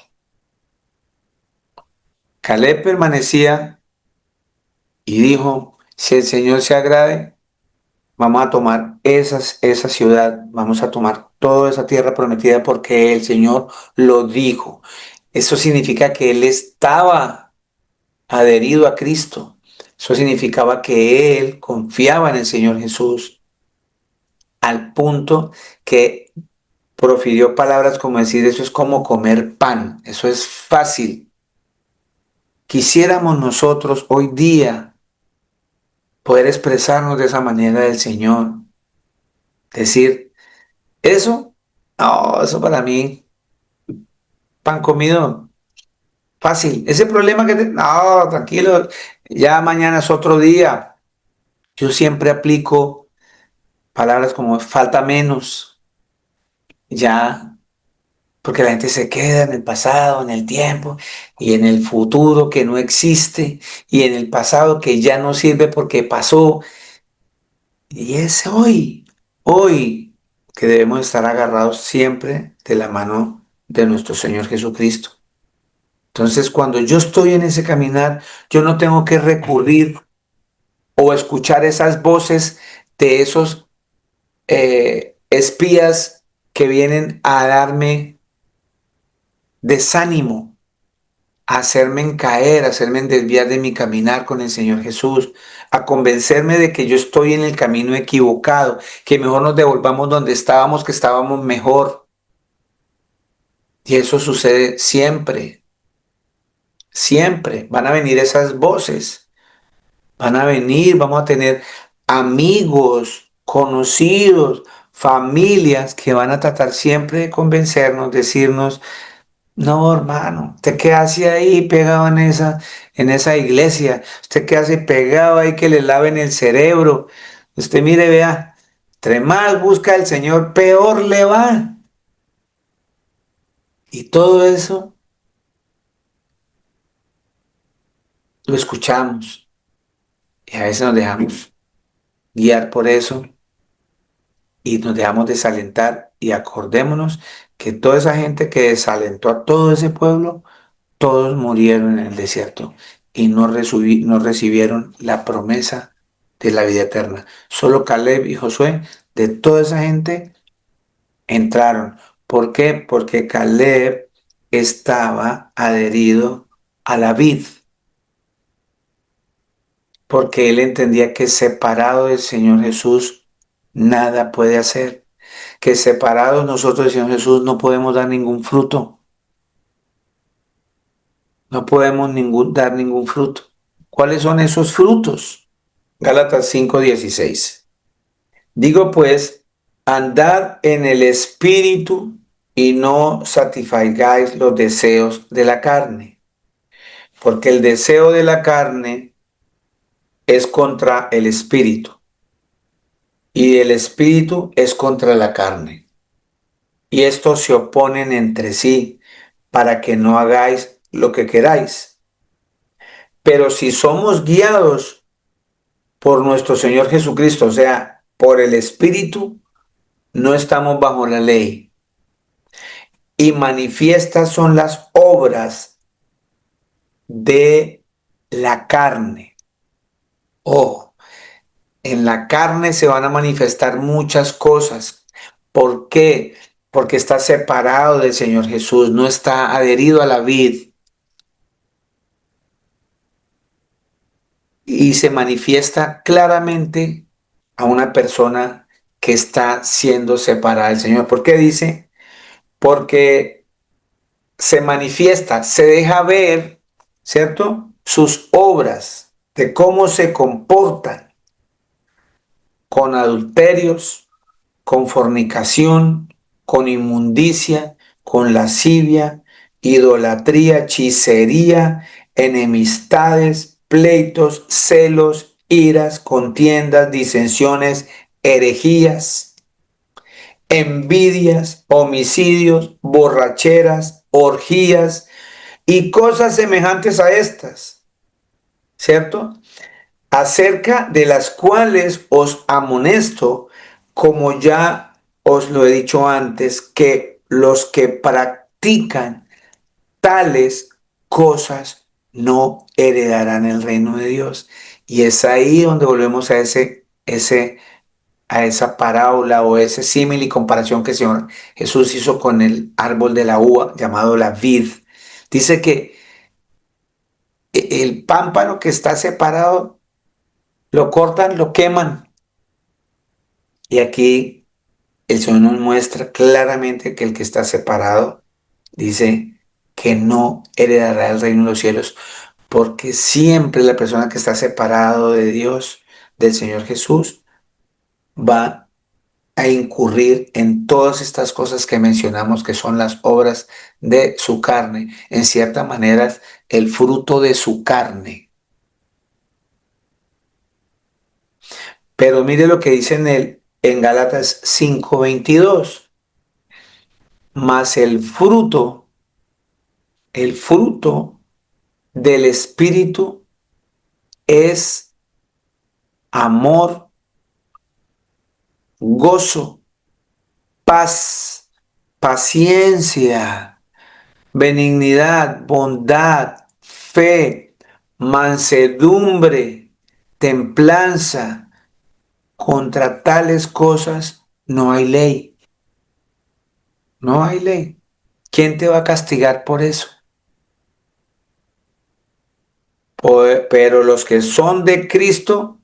Caleb permanecía y dijo, si el Señor se agrade, vamos a tomar esa ciudad, vamos a tomar toda esa tierra prometida porque el Señor lo dijo. Eso significa que él estaba adherido a Cristo. Eso significaba que él confiaba en el Señor Jesús al punto que profirió palabras como decir, eso es como comer pan, eso es fácil. Quisiéramos nosotros hoy día poder expresarnos de esa manera del Señor. Decir, eso, no, eso para mí, pan comido, fácil. Ese problema que no, tranquilo, ya mañana es otro día. Yo siempre aplico palabras como falta menos, ya, porque la gente se queda en el pasado, en el tiempo, y en el futuro que no existe, y en el pasado que ya no sirve porque pasó. Y es hoy que debemos estar agarrados siempre de la mano de nuestro Señor Jesucristo. Entonces, cuando yo estoy en ese caminar, yo no tengo que recurrir o escuchar esas voces de esos espías que vienen a darme desánimo, a hacerme caer, a hacerme desviar de mi caminar con el Señor Jesús, a convencerme de que yo estoy en el camino equivocado, que mejor nos devolvamos donde estábamos, que estábamos mejor. Y eso sucede siempre, siempre. Van a venir esas voces, van a venir, vamos a tener amigos, conocidos, familias que van a tratar siempre de convencernos, decirnos, no, hermano, ¿usted qué hace ahí pegado en esa iglesia? ¿Usted qué hace pegado ahí que le laven el cerebro? Usted mire, vea, entre más busca el Señor, peor le va. Y todo eso lo escuchamos y a veces nos dejamos guiar por eso y nos dejamos desalentar y acordémonos que toda esa gente que desalentó a todo ese pueblo, todos murieron en el desierto y no recibieron la promesa de la vida eterna. Solo Caleb y Josué, de toda esa gente, entraron. ¿Por qué? Porque Caleb estaba adherido a la vid, porque él entendía que separado del Señor Jesús, nada puede hacer. que separados nosotros del Señor Jesús no podemos dar ningún fruto. No podemos dar ningún fruto. ¿Cuáles son esos frutos? Gálatas 5:16. Digo pues, andad en el Espíritu y no satisfagáis los deseos de la carne, porque el deseo de la carne es contra el Espíritu y el Espíritu es contra la carne. Y estos se oponen entre sí para que no hagáis lo que queráis. Pero si somos guiados por nuestro Señor Jesucristo, o sea, por el Espíritu, no estamos bajo la ley. Y manifiestas son las obras de la carne. Ojo, en la carne se van a manifestar muchas cosas. ¿Por qué? Porque está separado del Señor Jesús, no está adherido a la vid y se manifiesta claramente a una persona que está siendo separada del Señor. ¿Por qué dice? Porque se manifiesta, se deja ver, ¿cierto? Sus obras, de cómo se comportan con adulterios, con fornicación, con inmundicia, con lascivia, idolatría, hechicería, enemistades, pleitos, celos, iras, contiendas, disensiones, herejías, envidias, homicidios, borracheras, orgías y cosas semejantes a estas, ¿cierto? Acerca de las cuales os amonesto, como ya os lo he dicho antes, que los que practican tales cosas no heredarán el reino de Dios. Y es ahí donde volvemos a a esa parábola o ese símil y comparación que el Señor Jesús hizo con el árbol de la uva llamado la vid. Dice que el pámpano que está separado lo cortan, lo queman. Y aquí el Señor nos muestra claramente que el que está separado dice que no heredará el reino de los cielos, porque siempre la persona que está separado de Dios, del Señor Jesús, va a incurrir en todas estas cosas que mencionamos, que son las obras de su carne, en cierta manera el fruto de su carne. Pero mire lo que dice en Gálatas 5:22. Mas el fruto del Espíritu es amor, gozo, paz, paciencia, benignidad, bondad, fe, mansedumbre, templanza. Contra tales cosas no hay ley, no hay ley. ¿Quién te va a castigar por eso? Pero los que son de Cristo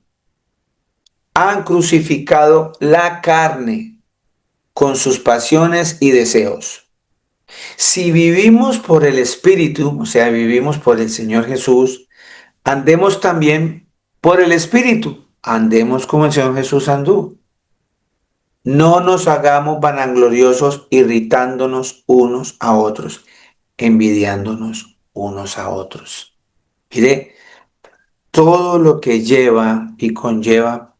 han crucificado la carne con sus pasiones y deseos. Si vivimos por el Espíritu, o sea, vivimos por el Señor Jesús, andemos también por el Espíritu, andemos como el Señor Jesús anduvo. No nos hagamos vanagloriosos irritándonos unos a otros, envidiándonos unos a otros. Mire, todo lo que lleva y conlleva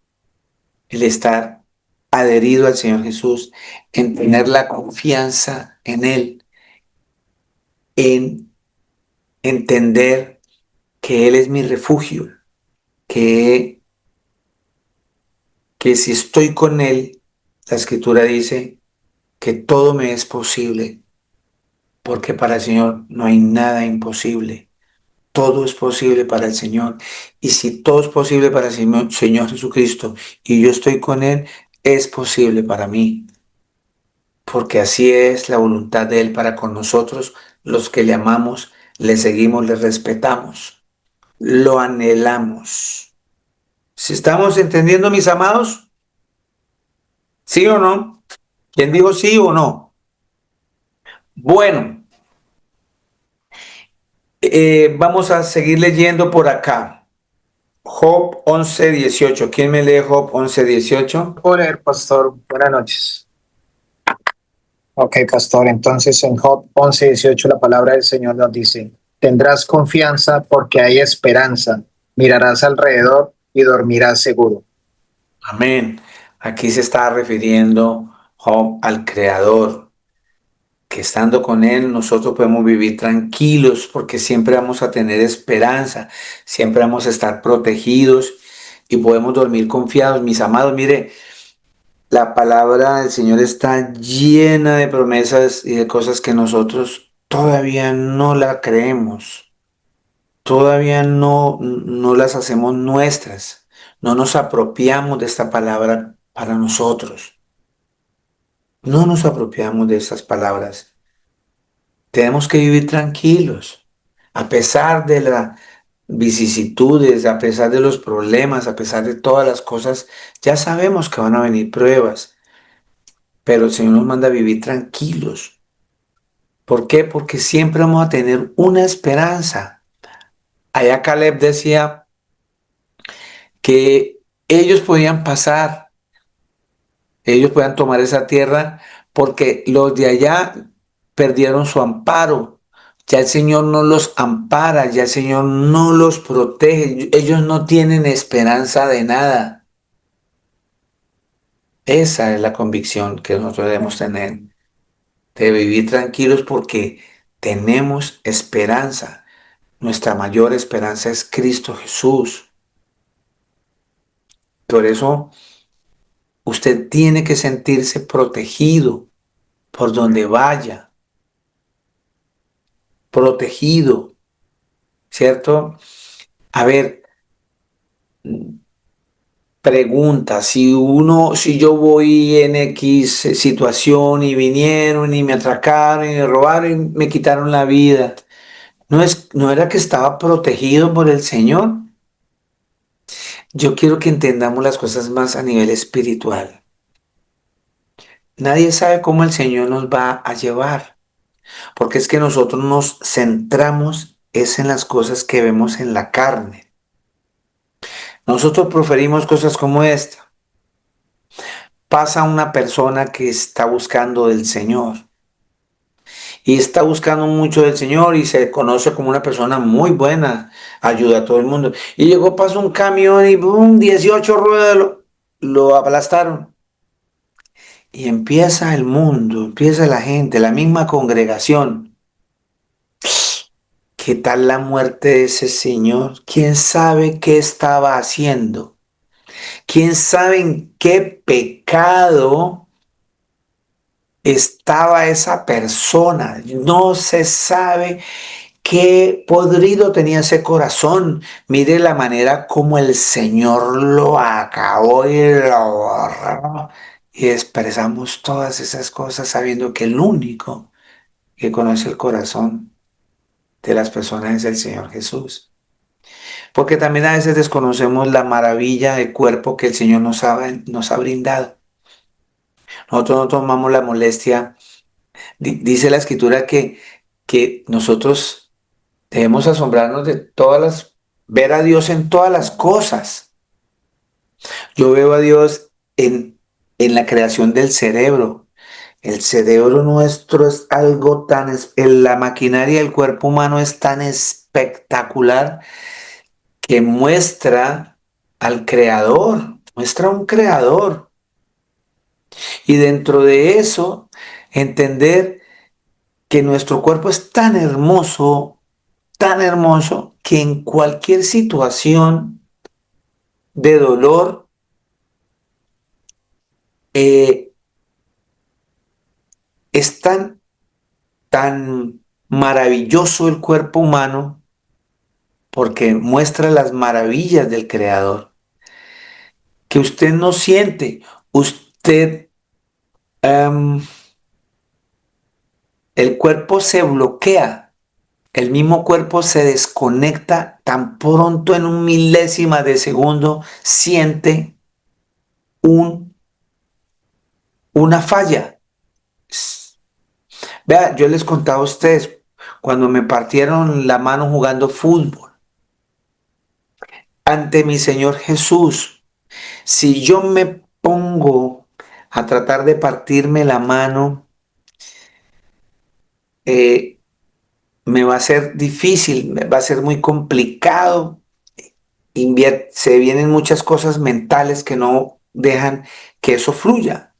el estar adherido al Señor Jesús, en tener la confianza en Él, en entender que Él es mi refugio, que, que si estoy con Él, la Escritura dice que todo me es posible, porque para el Señor no hay nada imposible. Todo es posible para el Señor. Y si todo es posible para el Señor Jesucristo y yo estoy con Él, es posible para mí. Porque así es la voluntad de Él para con nosotros, los que le amamos, le seguimos, le respetamos, lo anhelamos. ¿Si estamos entendiendo, mis amados? ¿Sí o no? ¿Quién dijo sí o no? Bueno, vamos a seguir leyendo por acá. Job 11:18. ¿Quién me lee Job 11:18? Puedo leer, pastor. Buenas noches. Ok, pastor. Entonces en Job 11:18 la palabra del Señor nos dice, tendrás confianza porque hay esperanza. Mirarás alrededor y dormirás seguro. Amén. Aquí se está refiriendo Job al Creador, que estando con Él nosotros podemos vivir tranquilos porque siempre vamos a tener esperanza, siempre vamos a estar protegidos y podemos dormir confiados. Mis amados, mire, la palabra del Señor está llena de promesas y de cosas que nosotros todavía no la creemos, todavía no las hacemos nuestras, no nos apropiamos de esta palabra para nosotros, no nos apropiamos de estas palabras. Tenemos que vivir tranquilos, a pesar de las vicisitudes, a pesar de los problemas, a pesar de todas las cosas, ya sabemos que van a venir pruebas, pero el Señor nos manda a vivir tranquilos. ¿Por qué? Porque siempre vamos a tener una esperanza. Allá Caleb decía que ellos podían pasar, ellos podían tomar esa tierra porque los de allá perdieron su amparo. Ya el Señor no los ampara, ya el Señor no los protege, ellos no tienen esperanza de nada. Esa es la convicción que nosotros debemos tener, de vivir tranquilos porque tenemos esperanza. Nuestra mayor esperanza es Cristo Jesús. Por eso usted tiene que sentirse protegido por donde vaya, protegido, ¿cierto? A ver, pregunta, si yo voy en X situación y vinieron y me atracaron y me robaron y me quitaron la vida, ¿no era que estaba protegido por el Señor? Yo quiero que entendamos las cosas más a nivel espiritual. Nadie sabe cómo el Señor nos va a llevar, porque es que nosotros nos centramos es en las cosas que vemos en la carne. Nosotros proferimos cosas como esta. Pasa una persona que está buscando del Señor y está buscando mucho del Señor y se conoce como una persona muy buena, ayuda a todo el mundo. Y llegó, pasó un camión y boom, 18 ruedas lo aplastaron. Y empieza el mundo, empieza la gente, la misma congregación. ¿Qué tal la muerte de ese señor? ¿Quién sabe qué estaba haciendo? ¿Quién sabe en qué pecado estaba esa persona? No se sabe qué podrido tenía ese corazón. Mire la manera como el Señor lo acabó y lo borró. Y expresamos todas esas cosas sabiendo que el único que conoce el corazón de las personas es el Señor Jesús. Porque también a veces desconocemos la maravilla de cuerpo que el Señor nos ha brindado. Nosotros no tomamos la molestia. Dice la Escritura que nosotros debemos asombrarnos de ver a Dios en todas las cosas. Yo veo a Dios en la creación del cerebro. El cerebro nuestro es algo la maquinaria del cuerpo humano es tan espectacular que muestra al creador, muestra a un creador. Y dentro de eso, entender que nuestro cuerpo es tan hermoso, que en cualquier situación de dolor, eh, es tan maravilloso el cuerpo humano porque muestra las maravillas del creador, que usted no siente, usted... el cuerpo se bloquea, el mismo cuerpo se desconecta tan pronto en un milésima de segundo siente una falla. Vea, yo les contaba a ustedes, cuando me partieron la mano jugando fútbol, ante mi Señor Jesús, si yo me pongo a tratar de partirme la mano, eh, me va a ser difícil, me va a ser muy complicado. Se vienen muchas cosas mentales que no dejan que eso fluya.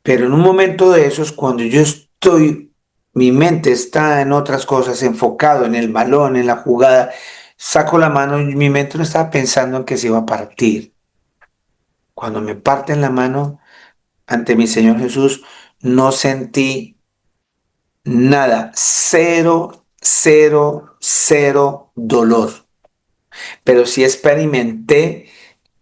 Pero en un momento de esos, cuando yo estoy, mi mente está en otras cosas, enfocado en el balón, en la jugada, saco la mano y mi mente no estaba pensando en que se iba a partir. Cuando me parten la mano ante mi Señor Jesús, no sentí nada, cero, cero, cero dolor. Pero sí experimenté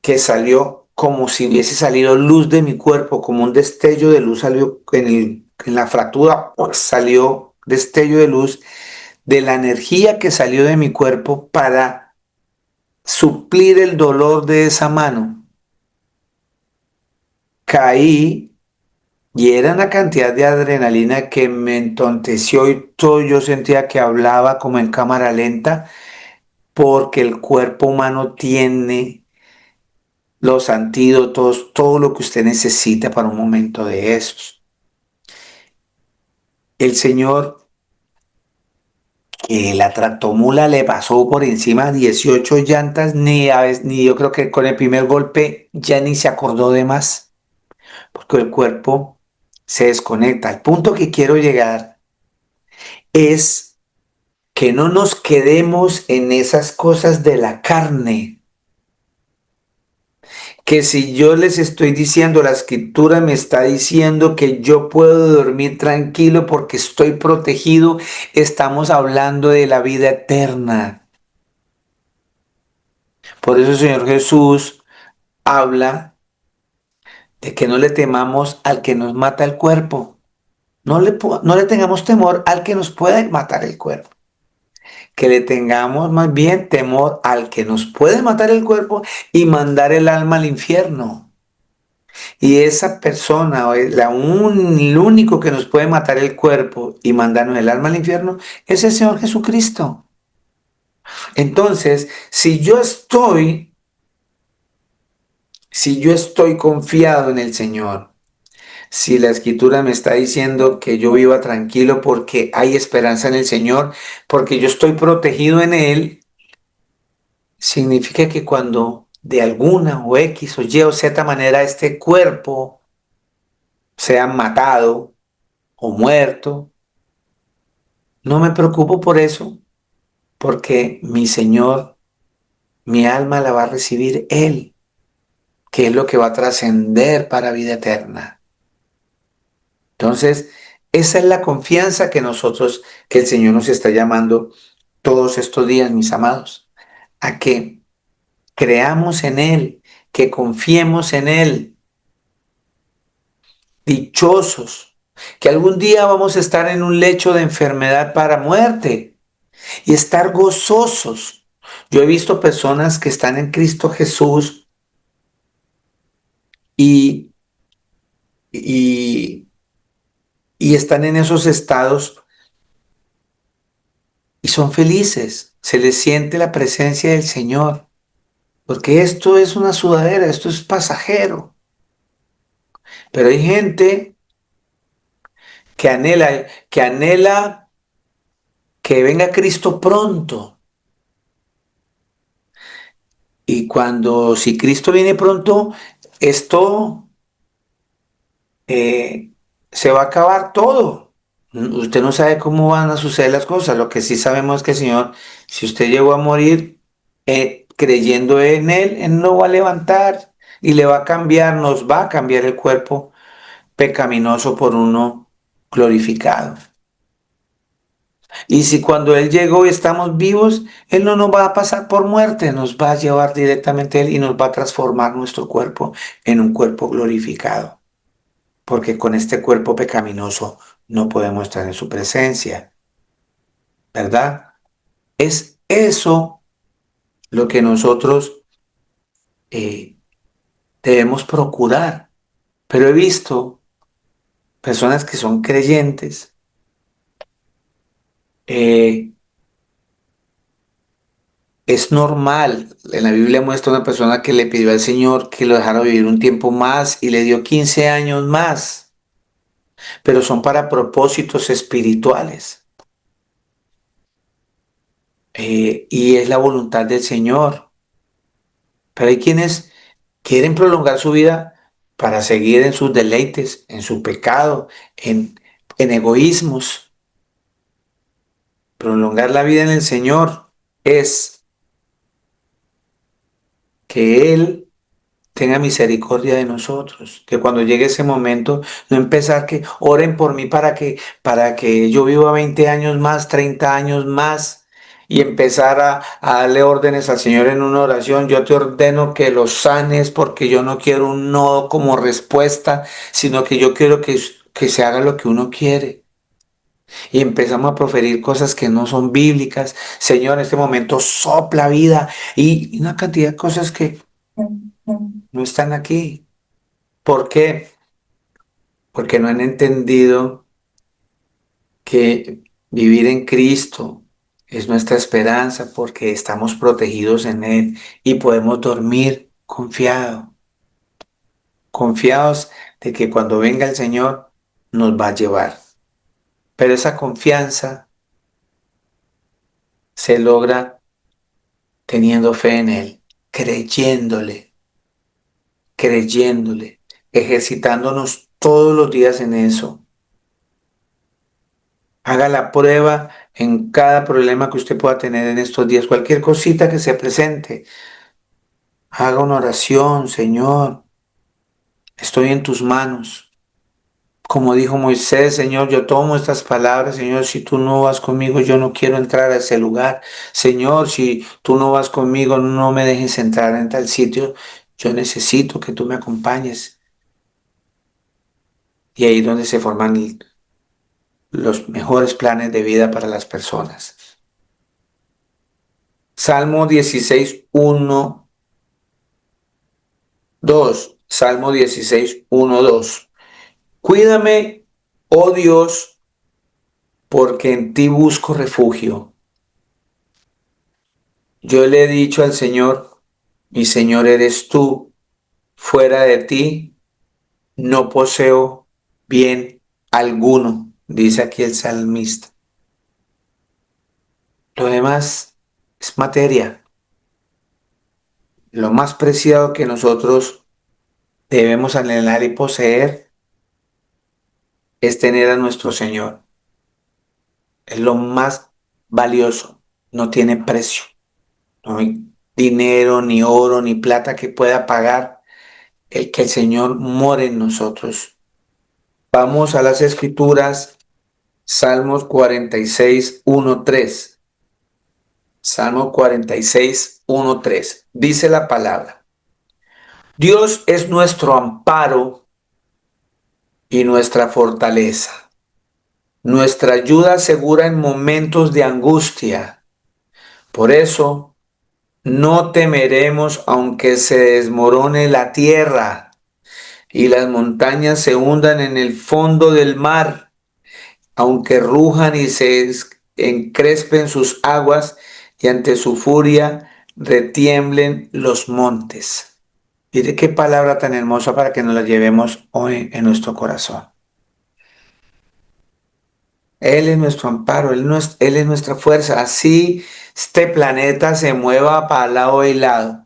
que salió como si hubiese salido luz de mi cuerpo, como un destello de luz salió en la fractura, pues, salió destello de luz de la energía que salió de mi cuerpo para suplir el dolor de esa mano. Caí y era una cantidad de adrenalina que me entonteció y todo yo sentía que hablaba como en cámara lenta porque el cuerpo humano tiene los antídotos, todo lo que usted necesita para un momento de esos. El señor que la tractomula le pasó por encima 18 llantas, ni yo creo que con el primer golpe ya ni se acordó de más, porque el cuerpo se desconecta. Al punto que quiero llegar es que no nos quedemos en esas cosas de la carne, que si yo les estoy diciendo, la escritura me está diciendo que yo puedo dormir tranquilo porque estoy protegido, estamos hablando de la vida eterna. Por eso el Señor Jesús habla de que no le temamos al que nos mata el cuerpo. No le tengamos temor al que nos puede matar el cuerpo. Que le tengamos más bien temor al que nos puede matar el cuerpo y mandar el alma al infierno. Y esa persona, o el único que nos puede matar el cuerpo y mandarnos el alma al infierno, es el Señor Jesucristo. Entonces, si yo estoy confiado en el Señor, si la escritura me está diciendo que yo viva tranquilo porque hay esperanza en el Señor, porque yo estoy protegido en Él, significa que cuando de alguna o X o Y o Z manera este cuerpo sea matado o muerto, no me preocupo por eso, porque mi Señor, mi alma la va a recibir Él, que es lo que va a trascender para vida eterna. Entonces, esa es la confianza que el Señor nos está llamando todos estos días, mis amados, a que creamos en Él, que confiemos en Él, dichosos, que algún día vamos a estar en un lecho de enfermedad para muerte y estar gozosos. Yo he visto personas que están en Cristo Jesús y, y, y están en esos estados y son felices. Se les siente la presencia del Señor, porque esto es una sudadera, esto es pasajero. Pero hay gente que anhela que venga Cristo pronto. Y si Cristo viene pronto, esto eh, se va a acabar todo. Usted no sabe cómo van a suceder las cosas. Lo que sí sabemos es que el Señor, si usted llegó a morir creyendo en Él no va a levantar y le va a cambiar, nos va a cambiar el cuerpo pecaminoso por uno glorificado. Y si cuando Él llegó y estamos vivos, Él no nos va a pasar por muerte, nos va a llevar directamente a Él y nos va a transformar nuestro cuerpo en un cuerpo glorificado. Porque con este cuerpo pecaminoso no podemos estar en su presencia, ¿verdad? Es eso lo que nosotros eh, debemos procurar. Pero he visto personas que son creyentes, eh, es normal. En la Biblia muestra una persona que le pidió al Señor que lo dejara vivir un tiempo más y le dio 15 años más, pero son para propósitos espirituales. Y es la voluntad del Señor. Pero hay quienes quieren prolongar su vida para seguir en sus deleites, en su pecado, en egoísmos. Prolongar la vida en el Señor es que Él tenga misericordia de nosotros, que cuando llegue ese momento, no empezar que oren por mí para que yo viva 20 años más, 30 años más, y empezar a darle órdenes al Señor en una oración. Yo te ordeno que lo sanes porque yo no quiero un no como respuesta, sino que yo quiero que se haga lo que uno quiere. Y empezamos a proferir cosas que no son bíblicas. Señor, en este momento sopla vida y una cantidad de cosas que no están aquí. ¿Por qué? Porque no han entendido que vivir en Cristo es nuestra esperanza porque estamos protegidos en Él y podemos dormir confiados de que cuando venga el Señor nos va a llevar. Pero esa confianza se logra teniendo fe en Él, creyéndole, ejercitándonos todos los días en eso. Haga la prueba en cada problema que usted pueda tener en estos días, cualquier cosita que se presente. Haga una oración, Señor, estoy en tus manos. Como dijo Moisés, Señor, yo tomo estas palabras, Señor, si tú no vas conmigo, yo no quiero entrar a ese lugar. Señor, si tú no vas conmigo, no me dejes entrar en tal sitio. Yo necesito que tú me acompañes. Y ahí es donde se forman los mejores planes de vida para las personas. Salmo 16, 1, 2. Salmo 16, 1, 2. Cuídame, oh Dios, porque en ti busco refugio. Yo le he dicho al Señor, mi Señor eres tú, fuera de ti no poseo bien alguno, dice aquí el salmista. Lo demás es materia. Lo más preciado que nosotros debemos anhelar y poseer es tener a nuestro Señor. Es lo más valioso, no tiene precio. No hay dinero, ni oro, ni plata que pueda pagar el que el Señor more en nosotros. Vamos a las Escrituras, Salmos 46, 1, 3. Salmo 46, 1, 3. Dice la palabra: Dios es nuestro amparo y nuestra fortaleza, nuestra ayuda segura en momentos de angustia. Por eso, no temeremos aunque se desmorone la tierra y las montañas se hundan en el fondo del mar, aunque rujan y se encrespen sus aguas y ante su furia retiemblen los montes. Mire qué palabra tan hermosa para que nos la llevemos hoy en nuestro corazón. Él es nuestro amparo, Él es nuestra fuerza. Así este planeta se mueva para lado y lado.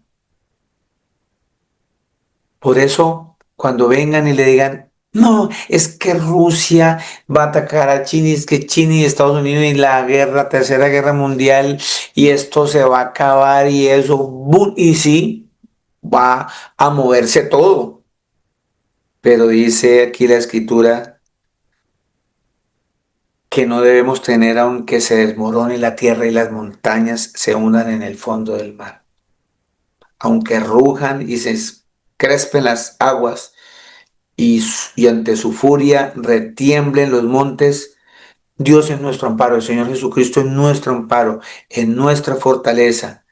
Por eso, cuando vengan y le digan, no, es que Rusia va a atacar a China, es que China y Estados Unidos y la guerra, tercera guerra mundial, y esto se va a acabar y eso, ¡bum! Y sí, va a moverse todo. Pero dice aquí la escritura que no debemos tener aunque se desmorone la tierra y las montañas se hundan en el fondo del mar. Aunque rujan y se crespen las aguas y ante su furia retiemblen los montes, Dios es nuestro amparo, el Señor Jesucristo es nuestro amparo, en nuestra fortaleza,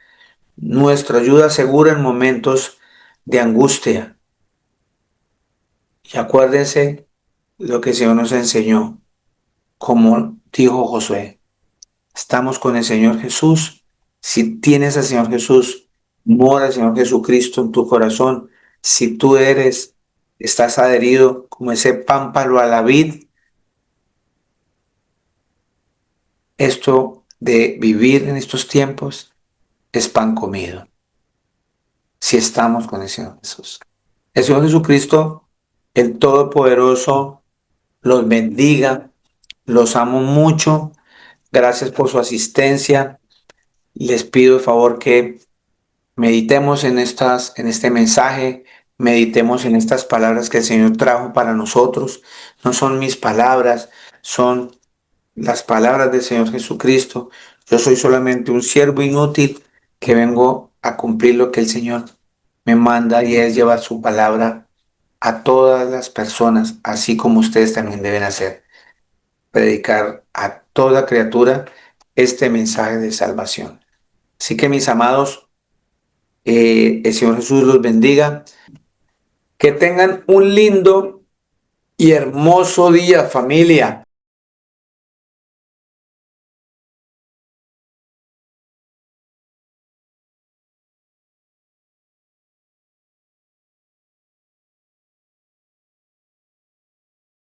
nuestra ayuda segura en momentos de angustia. Y acuérdense lo que el Señor nos enseñó, como dijo Josué. Estamos con el Señor Jesús. Si tienes al Señor Jesús, mora el Señor Jesucristo en tu corazón. Si tú estás adherido como ese pámpano a la vid, esto de vivir en estos tiempos es pan comido. Si estamos con el Señor Jesús. El Señor Jesucristo, el Todopoderoso, los bendiga. Los amo mucho. Gracias por su asistencia. Les pido de favor que meditemos en este mensaje, meditemos en estas palabras que el Señor trajo para nosotros. No son mis palabras, son las palabras del Señor Jesucristo. Yo soy solamente un siervo inútil que vengo a cumplir lo que el Señor me manda, y es llevar su palabra a todas las personas, así como ustedes también deben hacer. Predicar a toda criatura este mensaje de salvación. Así que, mis amados, el Señor Jesús los bendiga. Que tengan un lindo y hermoso día, familia.